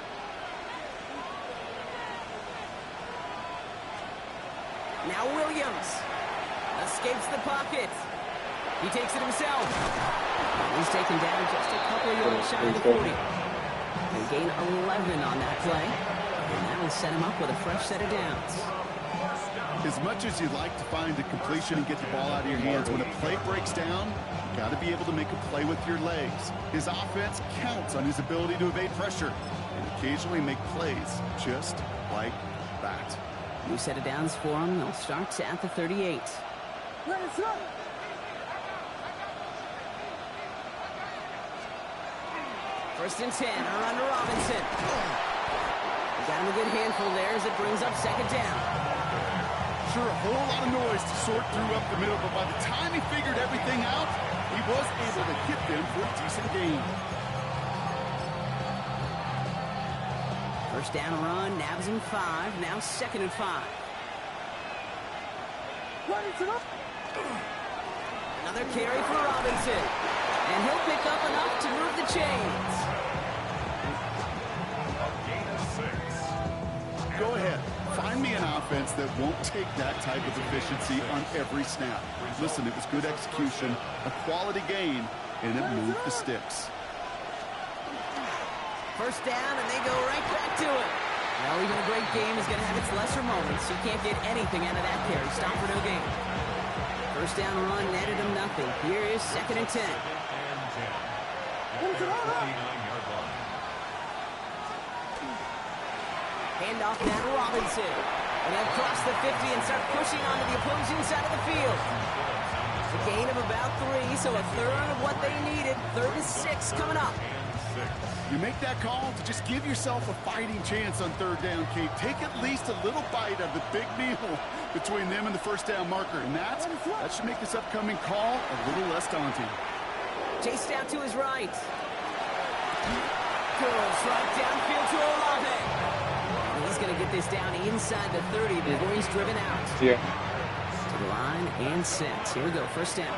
Now Williams escapes the pocket. He takes it himself. He's taken down just a couple of yards shy of the 40. They gain 11 on that play. And that will set him up with a fresh set of downs. As much as you'd like to find a completion and get the ball out of your hands, when a play breaks down, you got to be able to make a play with your legs. His offense counts on his ability to evade pressure and occasionally make plays just like that. New set of downs for him. They'll start at the 38. First and 10, a run to Robinson. Got him a good handful there as it brings up 2nd down. Sure, a whole lot of noise to sort through up the middle, but by the time he figured everything out, he was able to hit them for a decent gain. First down run, nabs him 5. Now 2nd and 5. Another carry for Robinson. And he'll pick up enough to move the chains. A gain of 6. Go ahead. Find me an offense that won't take that type of efficiency on every snap. Listen, it was good execution, a quality game, and it moved the sticks. First down, and they go right back to it. Well, even a great game is going to have its lesser moments. You can't get anything out of that carry. Stop for no gain. First down run netted him nothing. Here is 2nd and 10. Hand off now to Robinson. And they'll cross the 50 and start pushing onto the opposing side of the field. A gain of about 3, so a third of what they needed. 3rd and 6 coming up. You make that call to just give yourself a fighting chance on 3rd down, Kate. Take at least a little bite of the big meal between them and the first down marker. And that should make this upcoming call a little less daunting. Chased out to his right. Goes right downfield to Olave. And he's going to get this down inside the 30 before he's driven out. Yeah. To the line and sent. Here we go, first down.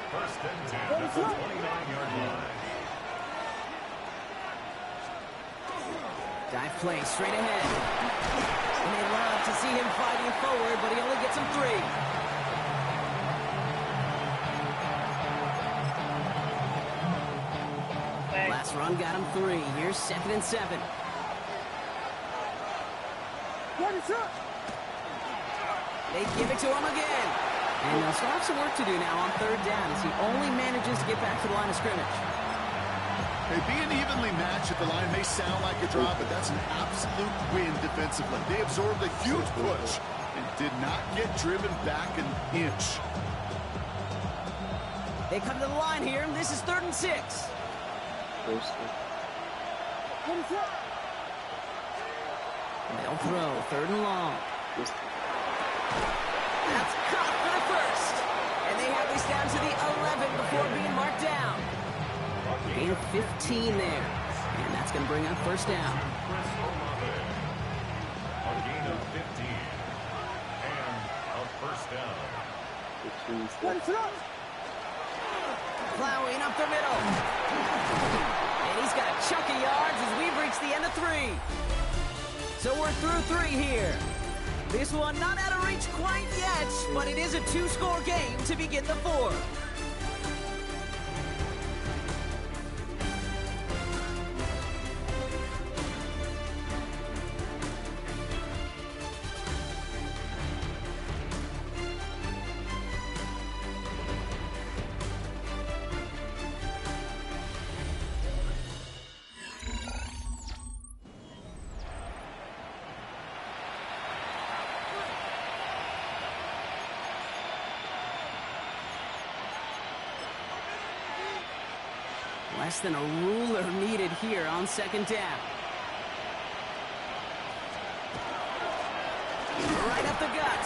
First and 10 at the 29-yard line. Dive play straight ahead. And they love to see him fighting forward, but he only gets him 3. Last run got him 3. Here's 2nd and 7. They give it to him again. And they'll still have some work to do now on 3rd down as he only manages to get back to the line of scrimmage. Hey, being evenly matched at the line may sound like a draw, but that's an absolute win defensively. They absorbed a huge push and did not get driven back an inch. They come to the line here. This is 3rd and 6. And they'll throw 3rd and long. That's caught for the first. And they have this down to the 11 before being marked down. Gain of 15 there. And that's going to bring up first down. A gain of 15. And a first down. Plowing up the middle. And he's got a chunk of yards as we've reached the end of 3. So we're through 3 here. This one not out of reach quite yet, but it is a 2-score game to begin the 4th. Less than a ruler needed here on 2nd down. Right up the gut.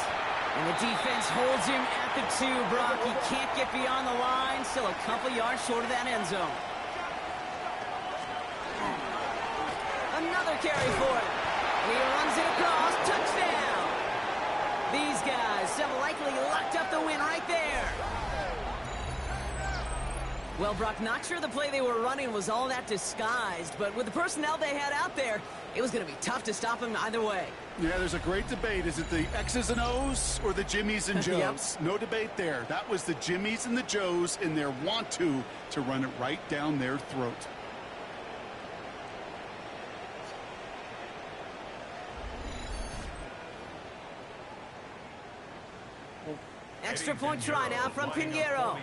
And the defense holds him at the 2, Brock. He can't get beyond the line. Still a couple yards short of that end zone. Another carry for him. He runs it across. Touchdown. These guys have likely locked up the win right there. Well, Brock, not sure the play they were running was all that disguised, but with the personnel they had out there, it was going to be tough to stop him either way. Yeah, there's a great debate. Is it the X's and O's or the Jimmies and Joes? Yep. No debate there. That was the Jimmies and the Joes in their want-to run it right down their throat. Extra point try now from Pinheiro.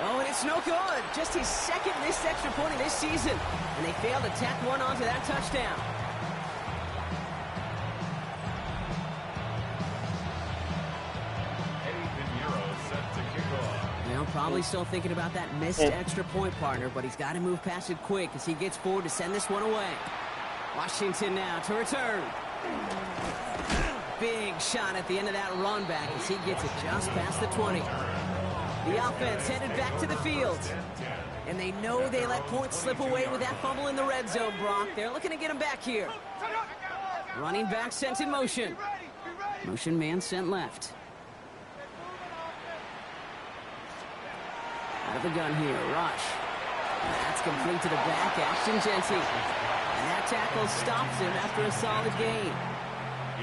Oh, and it's no good. Just his 2nd missed extra point of this season. And they failed to tack one onto that touchdown. Well, probably still thinking about that missed extra point, partner, but he's got to move past it quick as he gets forward to send this one away. Washington now to return. Big shot at the end of that run back as he gets it just past the 20. The offense headed back to the field. And they know they let points slip away with that fumble in the red zone, Brock. They're looking to get him back here. Running back sent in motion. Motion man sent left. Out of the gun here, rush. That's complete to the back, Ashton Genty. And that tackle stops him after a solid gain.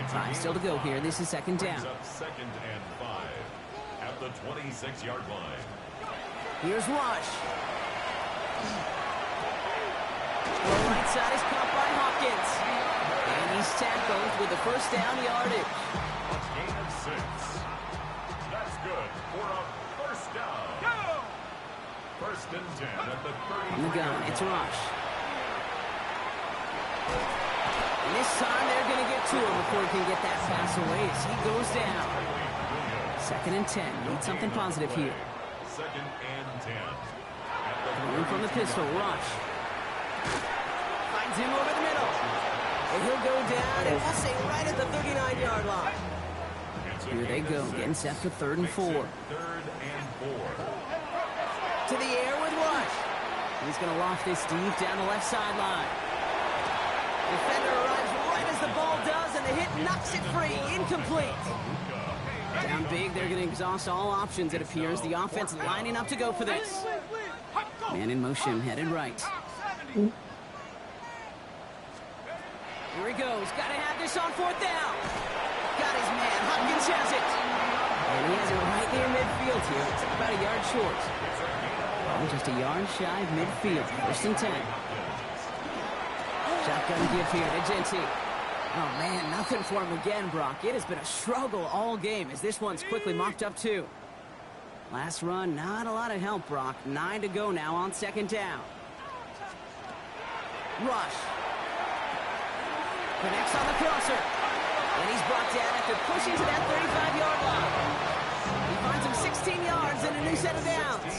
5 still to go here. This is second down. Second and 5 at the 26-yard line. Here's Rush. The right side is caught by Hopkins. And he's tackled with the first down yardage. A gain of 6. That's good for a first down. First and 10 at the 30. On the gun, it's Rush. And this time they're going to get to him before he can get that pass away as he goes down. Second and 10. Need something positive here. Second and 10. Going from the pistol, Rush. Finds him over the middle. And he'll go down, and we'll say right at the 39-yard line. Here they go, getting set for 3rd and 4. Third and 4. To the air with Rush. He's going to loft this deep down the left sideline. Defender arrives right as the ball does, and the hit knocks it free. Incomplete. Down big, they're going to exhaust all options, it appears. The offense lining up to go for this. Man in motion, headed right. Here he goes. Got to have this on 4th down. Got his man. Hopkins has it. And he has it right near midfield here. It's about a yard short. Oh, just a yard shy of midfield. 1st and 10. Shotgun give here to Genty. Oh, man, nothing for him again, Brock. It has been a struggle all game as this one's quickly mopped up, too. Last run, not a lot of help, Brock. 9 to go now on 2nd down. Rush. Connects on the crosser. And he's brought down after pushing to that 35-yard line. He finds him 16 yards and a new set of downs.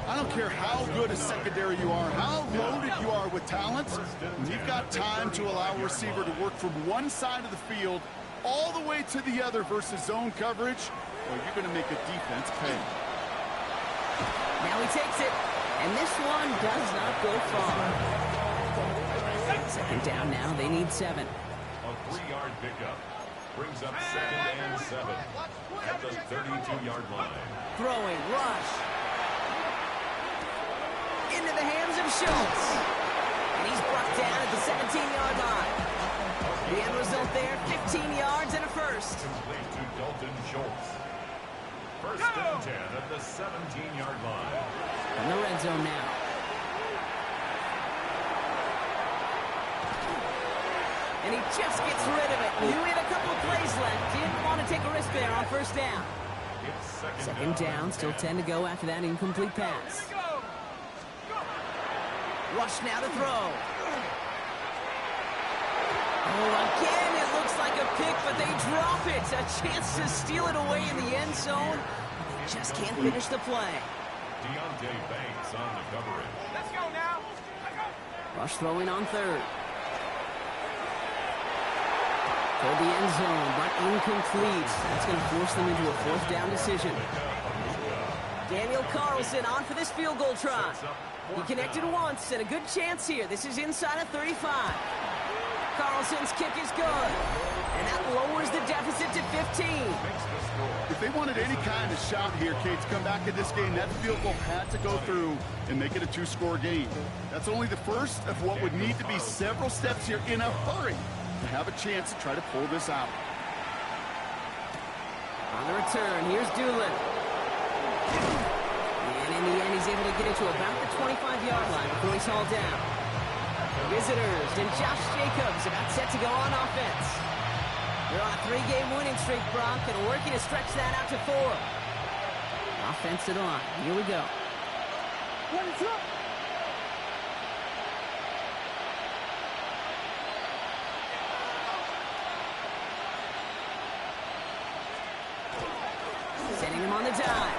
I don't care how good a secondary you are, how loaded you are with talent. When you've got time to allow a receiver to work from one side of the field all the way to the other versus zone coverage, well, you're going to make a defense pay. Now he takes it, and this one does not go far. 2nd down now, they need 7. A 3-yard pickup brings up 2nd and 7 at the 32-yard line. Throwing, Rush. Into the hands of Schultz. And he's brought down at the 17-yard line. The end result there, 15 yards and a first. Complete to Dalton Schultz. First and 10 at the 17-yard line. In the red zone now. And he just gets rid of it. Knew he had a couple of plays left. Didn't want to take a risk there on 1st down. It's second down, still 10 to go after that incomplete pass. Rush now to throw. Oh, again, it looks like a pick, but they drop it. A chance to steal it away in the end zone. They just can't finish the play. Deontay Banks on the coverage. Let's go now. Rush throwing on 3rd. Toward the end zone, but incomplete. That's going to force them into a 4th down decision. Daniel Carlson on for this field goal try. He connected once, and a good chance here. This is inside of 35. Carlson's kick is good, and that lowers the deficit to 15. If they wanted any kind of shot here, Kate, to come back in this game, that field goal had to go through and make it a 2-score game. That's only the first of what would need to be several steps here in a hurry to have a chance to try to pull this out. On the return, here's Doolin. And in the end, he's able to get it to about the 25-yard line before he's hauled down. Visitors and Josh Jacobs about set to go on offense. They're on a 3-game winning streak, Brock, and working to stretch that out to 4. Offense to the line. Here we go. What is up? Sending him on the dive.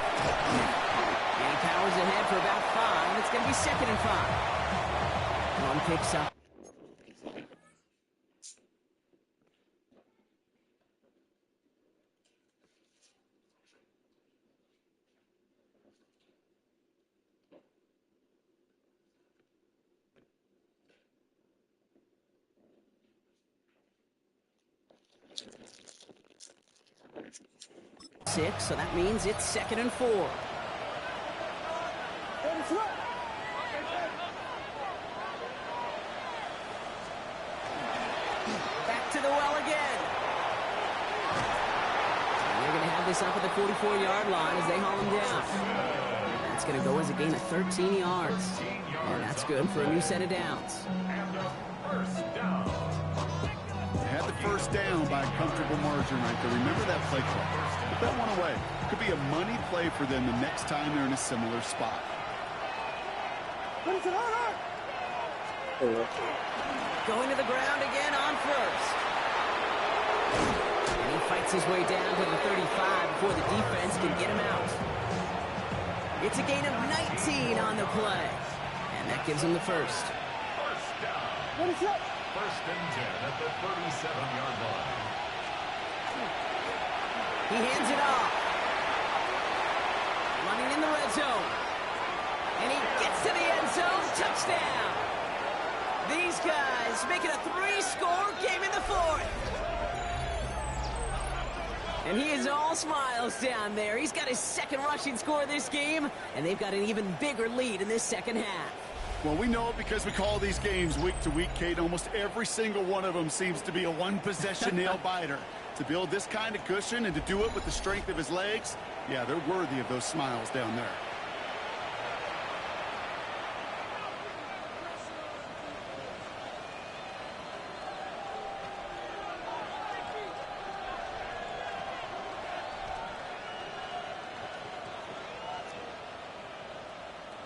And he powers ahead for about 5. It's going to be 2nd and 5. One picks up. 6, so that means it's 2nd and 4. Back to the well again. And they're going to have this up at the 44-yard line as they haul him down. That's going to go as a gain of 13 yards. And that's good for a new set of downs. Had the first down by a comfortable margin right there. Remember that play call. Put that one away. Could be a money play for them the next time they're in a similar spot. Going to the ground again on first. And he fights his way down to the 35 before the defense can get him out. It's a gain of 19 on the play. And that gives him the first. First down. First and 10 at the 37-yard line. He hands it off. Running in the red zone. And he gets to the end zone. Touchdown. These guys make it a 3-score game in the 4th. And he is all smiles down there. He's got his 2nd rushing score this game, and they've got an even bigger lead in this 2nd half. Well, we know it because we call these games week to week, Kate. Almost every single one of them seems to be a one-possession nail-biter. To build this kind of cushion and to do it with the strength of his legs, yeah, they're worthy of those smiles down there.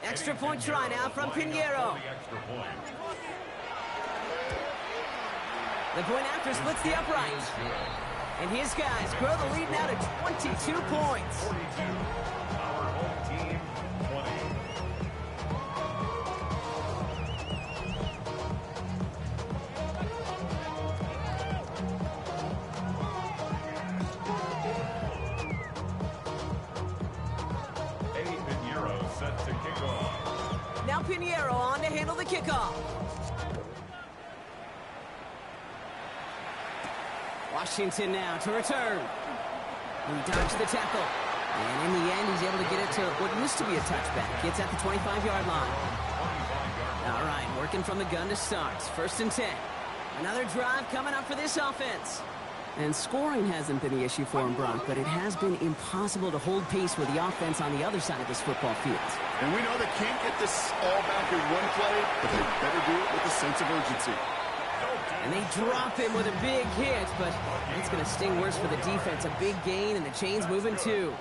Extra point try now from Pinheiro. The point after splits the upright. And his guys grow the lead now to 22 points. 42. Our home team, 20. Pinheiro set to kick off. Now Pinheiro on to handle the kickoff. Washington now to return. He dodged the tackle. And in the end, he's able to get it to what used to be a touchback. It's at the 25-yard line. All right, working from the gun to start. 1st and 10. Another drive coming up for this offense. And scoring hasn't been the issue for him, Brock, but it has been impossible to hold pace with the offense on the other side of this football field. And we know they can't get this all back in one play, but they better do it with a sense of urgency. And they drop him with a big hit, but it's going to sting worse for the defense. A big gain, and the chain's moving too.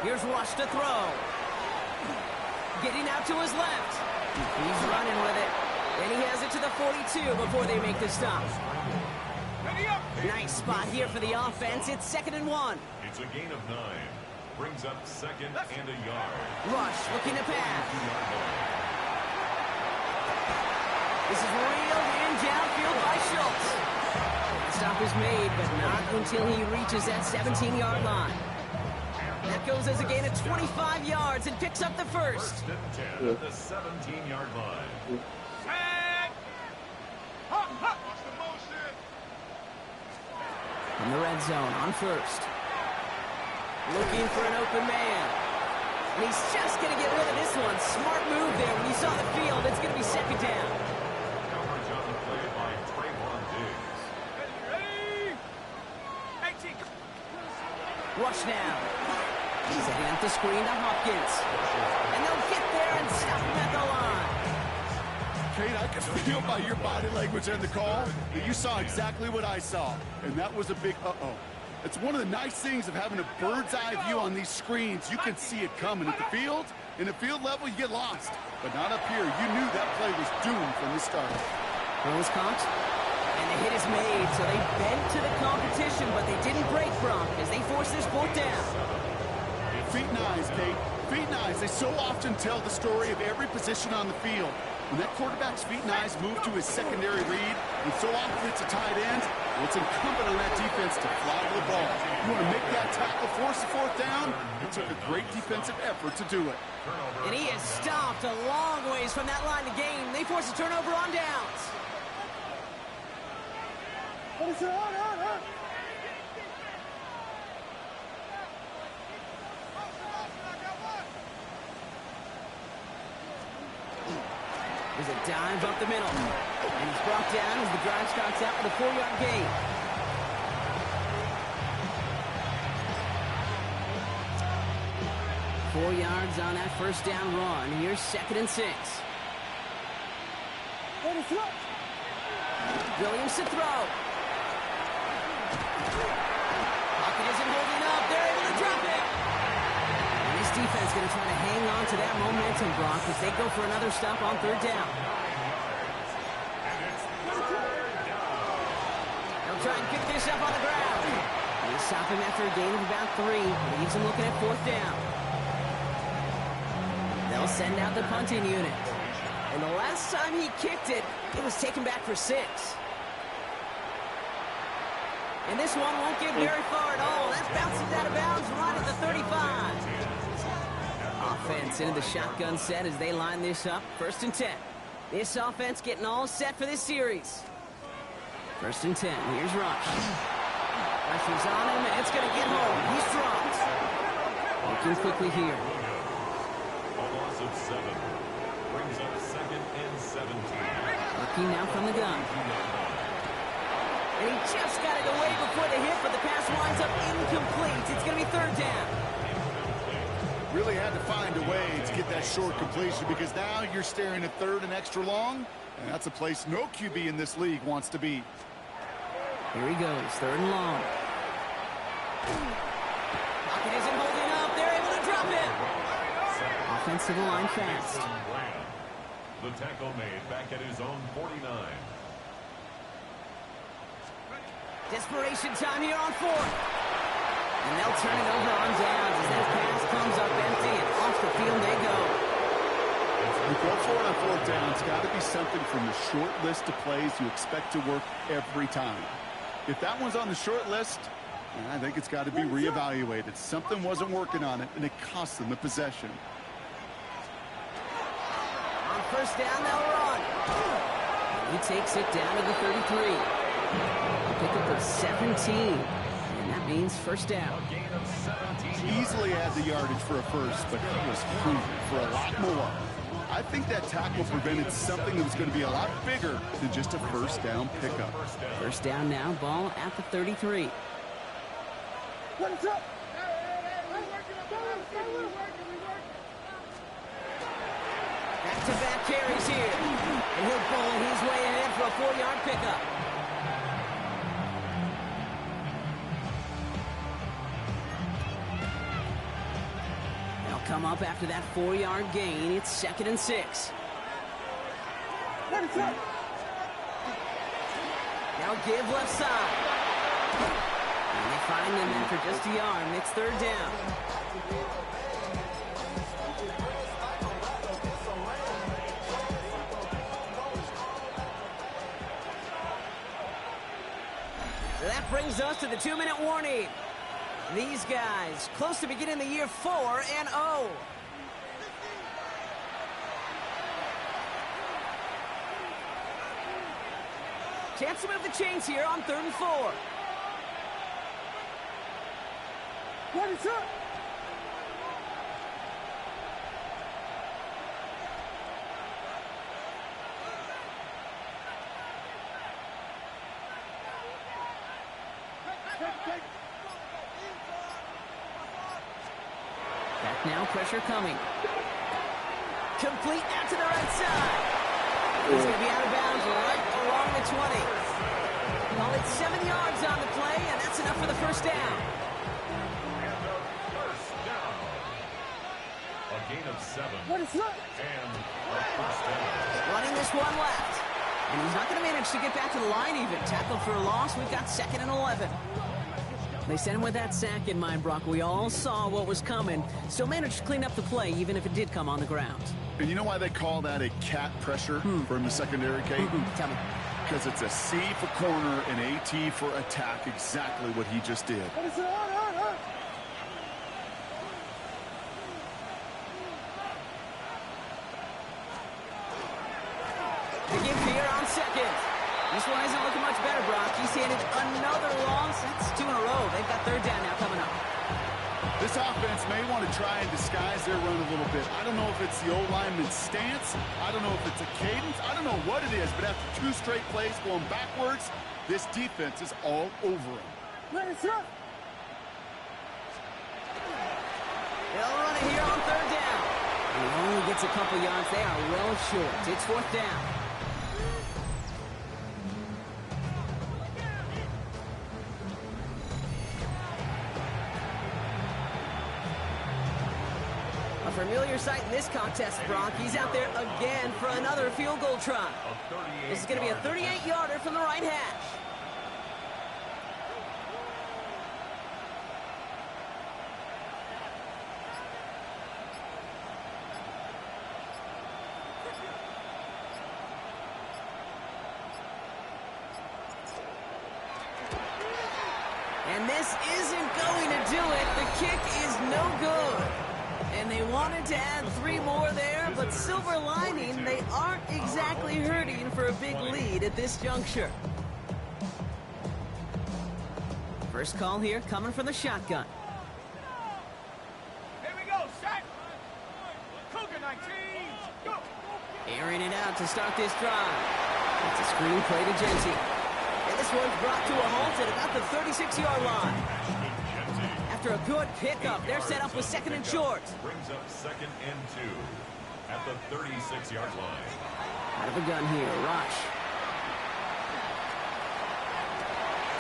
Here's Rush to throw. Getting out to his left. He's running with it. And he has it to the 42 before they make the stop. Nice spot here for the offense. It's 2nd and 1. It's a gain of 9. Brings up 2nd and a yard. Rush looking to pass. This is reeled in downfield by Schultz. The stop is made, but not until he reaches that 17-yard line. That goes as a gain of 25 yards and picks up the first. 1st and 10 at the 17-yard line. In the red zone on first. Looking for an open man. And he's just going to get rid of this one. Smart move there. When you saw the field, it's going to be 2nd down. Coverage on the play by Trayvon Diggs. Rush now. Setting up the screen to Hopkins. And they'll get there and stop him at the line. Kate, I can feel by your body language and the call that you saw exactly what I saw. And that was a big uh-oh. It's one of the nice things of having a bird's eye view on these screens. You can see it coming at the field. In the field level, you get lost. But not up here. You knew that play was doomed from the start. It was caught. And the hit is made, so they bent to the competition, but they didn't break, Brock, as they force this fourth down. Feet and eyes, Kate. Feet and eyes. They so often tell the story of every position on the field. When that quarterback's feet and eyes move to his secondary read, and so often it's a tight end, well, it's incumbent on that defense to fly to the ball. You want to make that tackle, force the fourth down? It took a great defensive effort to do it. And he is stopped a long ways from that line to gain. They force a turnover on downs. There's a dive up the middle. And he's brought down as the drive starts out with a 4-yard gain. Four yards on that first down run. Here's 2nd and 6. Williams to throw. Pocket isn't holding up. They're able to drop it. And this defense going to try to hang on to that momentum, Brock, as they go for another stop on 3rd down. They'll try and pick this up on the ground. They stop him after a gain of about 3. Leaves him looking at 4th down. They'll send out the punting unit. And the last time he kicked it, it was taken back for 6. And this one won't get very far at all. That bounces out of bounds right at the 35. Offense into the shotgun set as they line this up. 1st and 10. This offense getting all set for this series. 1st and 10. Here's Rush. Pressure's on him, and it's going to get home. He's dropped. Looking quickly here. A loss of 7. Brings up 2nd and 17. Looking now from the gun. And he just got it away before the hit, but the pass winds up incomplete. It's going to be 3rd down. Really had to find a way to get that short completion because now you're staring at 3rd and extra long, and that's a place no QB in this league wants to be. Here he goes, 3rd and long. Pocket isn't holding up. They're able to drop it. Offensive line fast. The tackle made back at his own 49. Desperation time here on 4th. And they'll turn it over on downs as that pass comes up empty and off the field they go. You go for it on 4th down. It's got to be something from the short list of plays you expect to work every time. If that one's on the short list, I think it's got to be reevaluated. Something wasn't working on it, and it cost them the possession. On 1st down, they'll run. And he takes it down to the 33. Pick up of 17. And that means 1st down. Easily had the yardage for a first, but he was hungry for a lot more. I think that tackle prevented something that was going to be a lot bigger than just a 1st down pickup. 1st down now, ball at the 33. What's up? Back-to-back carries here. And he'll pull his way ahead for a 4-yard pickup. They'll come up after that 4-yard gain. It's 2nd and 6. Now give left side. And they find them after just a yard. And it's 3rd down. So that brings us to the 2-minute warning. These guys close to beginning the year 4-0. Chance to move the chains here on 3rd and 4. What is up? Back now, pressure coming. Complete out to the right side. He's going to be out of bounds right along the 20. Call it 7 yards on the play, and that's enough for the 1st down. And a 1st down. A gain of 7. What is up? And a 1st down. Running this one left. And he's not going to manage to get back to the line even. Tackled for a loss. We've got 2nd and 11. They sent him with that sack in mind, Brock. We all saw what was coming. Still managed to clean up the play, even if it did come on the ground. And you know why they call that a cat pressure from the secondary, Kate? Tell me. Because it's a C for corner and a T for attack, exactly what he just did. What is up? The give here on 2nd. This one isn't looking much better, Brock. He's He's handed another loss. That's 2 in a row. They've got third down now coming up. This offense may want to try and disguise their run a little bit. I don't know if it's the O-lineman's stance. I don't know if it's a cadence. I don't know what it is, but after 2 straight plays going backwards, this defense is all over them. Let it up. They'll run it here on third down. And he only gets a couple yards. They are well short. It's fourth down. A familiar sight in this contest, Brock. He's out there again for another field goal try. This is going to be a 38-yarder from the right hash. And this isn't going to do it. The kick is no good. And they wanted to add 3 more there, but silver lining, they aren't exactly hurting for a big lead at this juncture. First call here coming from the shotgun. Here we go, set. Cougar 19, go. Airing it out to start this drive. It's a screen play to Genty. And this one's brought to a halt at about the 36-yard line. After a good pickup, they're set up with second and short. Brings up 2nd and 2 at the 36-yard line. Out of a gun here, Rush.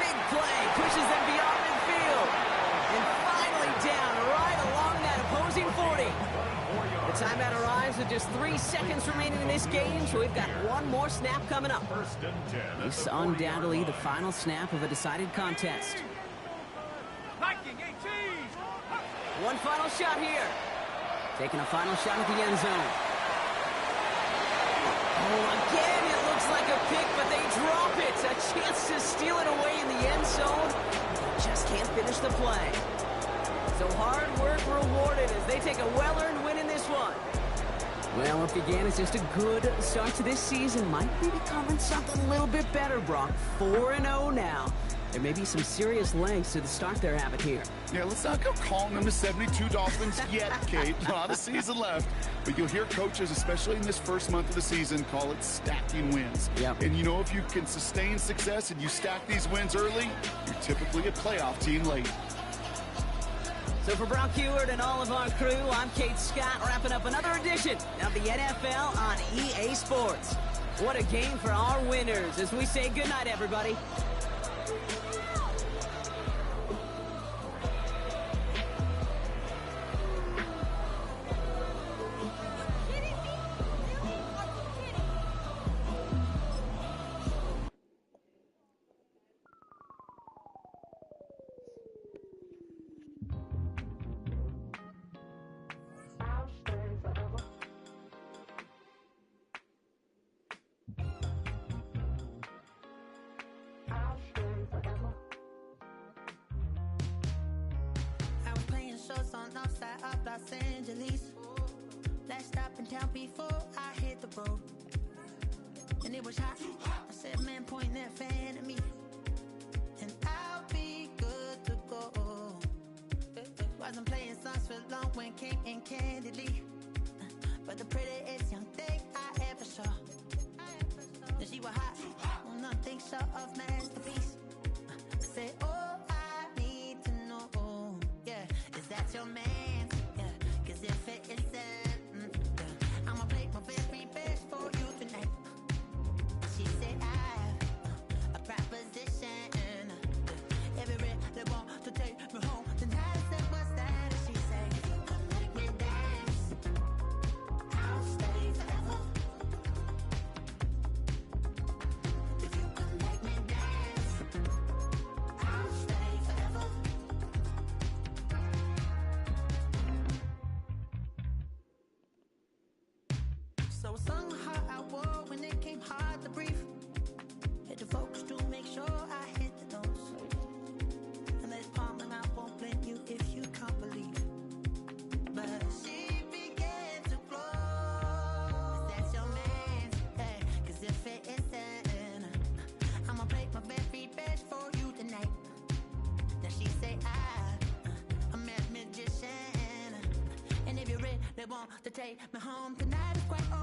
Big play, pushes them beyond midfield. And finally down right along that opposing 40. The timeout arrives with just 3 seconds remaining in this game, so we've got one more snap coming up. 1st and 10. This is undoubtedly the final snap of a decided contest. Viking 18. One final shot here. Taking a final shot at the end zone. Oh, again, it looks like a pick, but they drop it. A chance to steal it away in the end zone. Just can't finish the play. So hard work rewarded as they take a well-earned win in this one. Well, what began as just a good start to this season might be becoming something a little bit better, Brock. 4-0 now. There may be some serious lengths to the start they're having here. Yeah, let's not go calling them the 72 Dolphins yet, Kate. A lot of season left. But you'll hear coaches, especially in this first month of the season, call it stacking wins. Yep. And you know, if you can sustain success and you stack these wins early, you're typically a playoff team late. So for Brock Heward and all of our crew, I'm Kate Scott, wrapping up another edition of the NFL on EA Sports. What a game for our winners as we say goodnight, everybody. On outside of Los Angeles. Last stop in town before I hit the road. And it was hot. I said, man, point that fan at me. And I'll be good to go. Wasn't playing songs for long when came in candidly. But the prettiest young thing I ever saw. And she was hot. On nothing short of masterpiece. I said, oh, I need to know. Yeah, is that your man? Yeah, cause if it isn't, yeah, I'ma make my very best for you tonight. She said I have a proposition. Every really want to take me home tonight. I said, what's that? And she said, if you come make me dance, I'll stay forever. If you come make me dance, I'll stay forever. So I sung how I wore when it came hard to breathe. Had to focus to make sure I hit the notes. And this palm and I won't blame you if you can't believe. But she began to flow. That's your man, hey, cause if it isn't, I'ma make my very best to take me home. Tonight is quite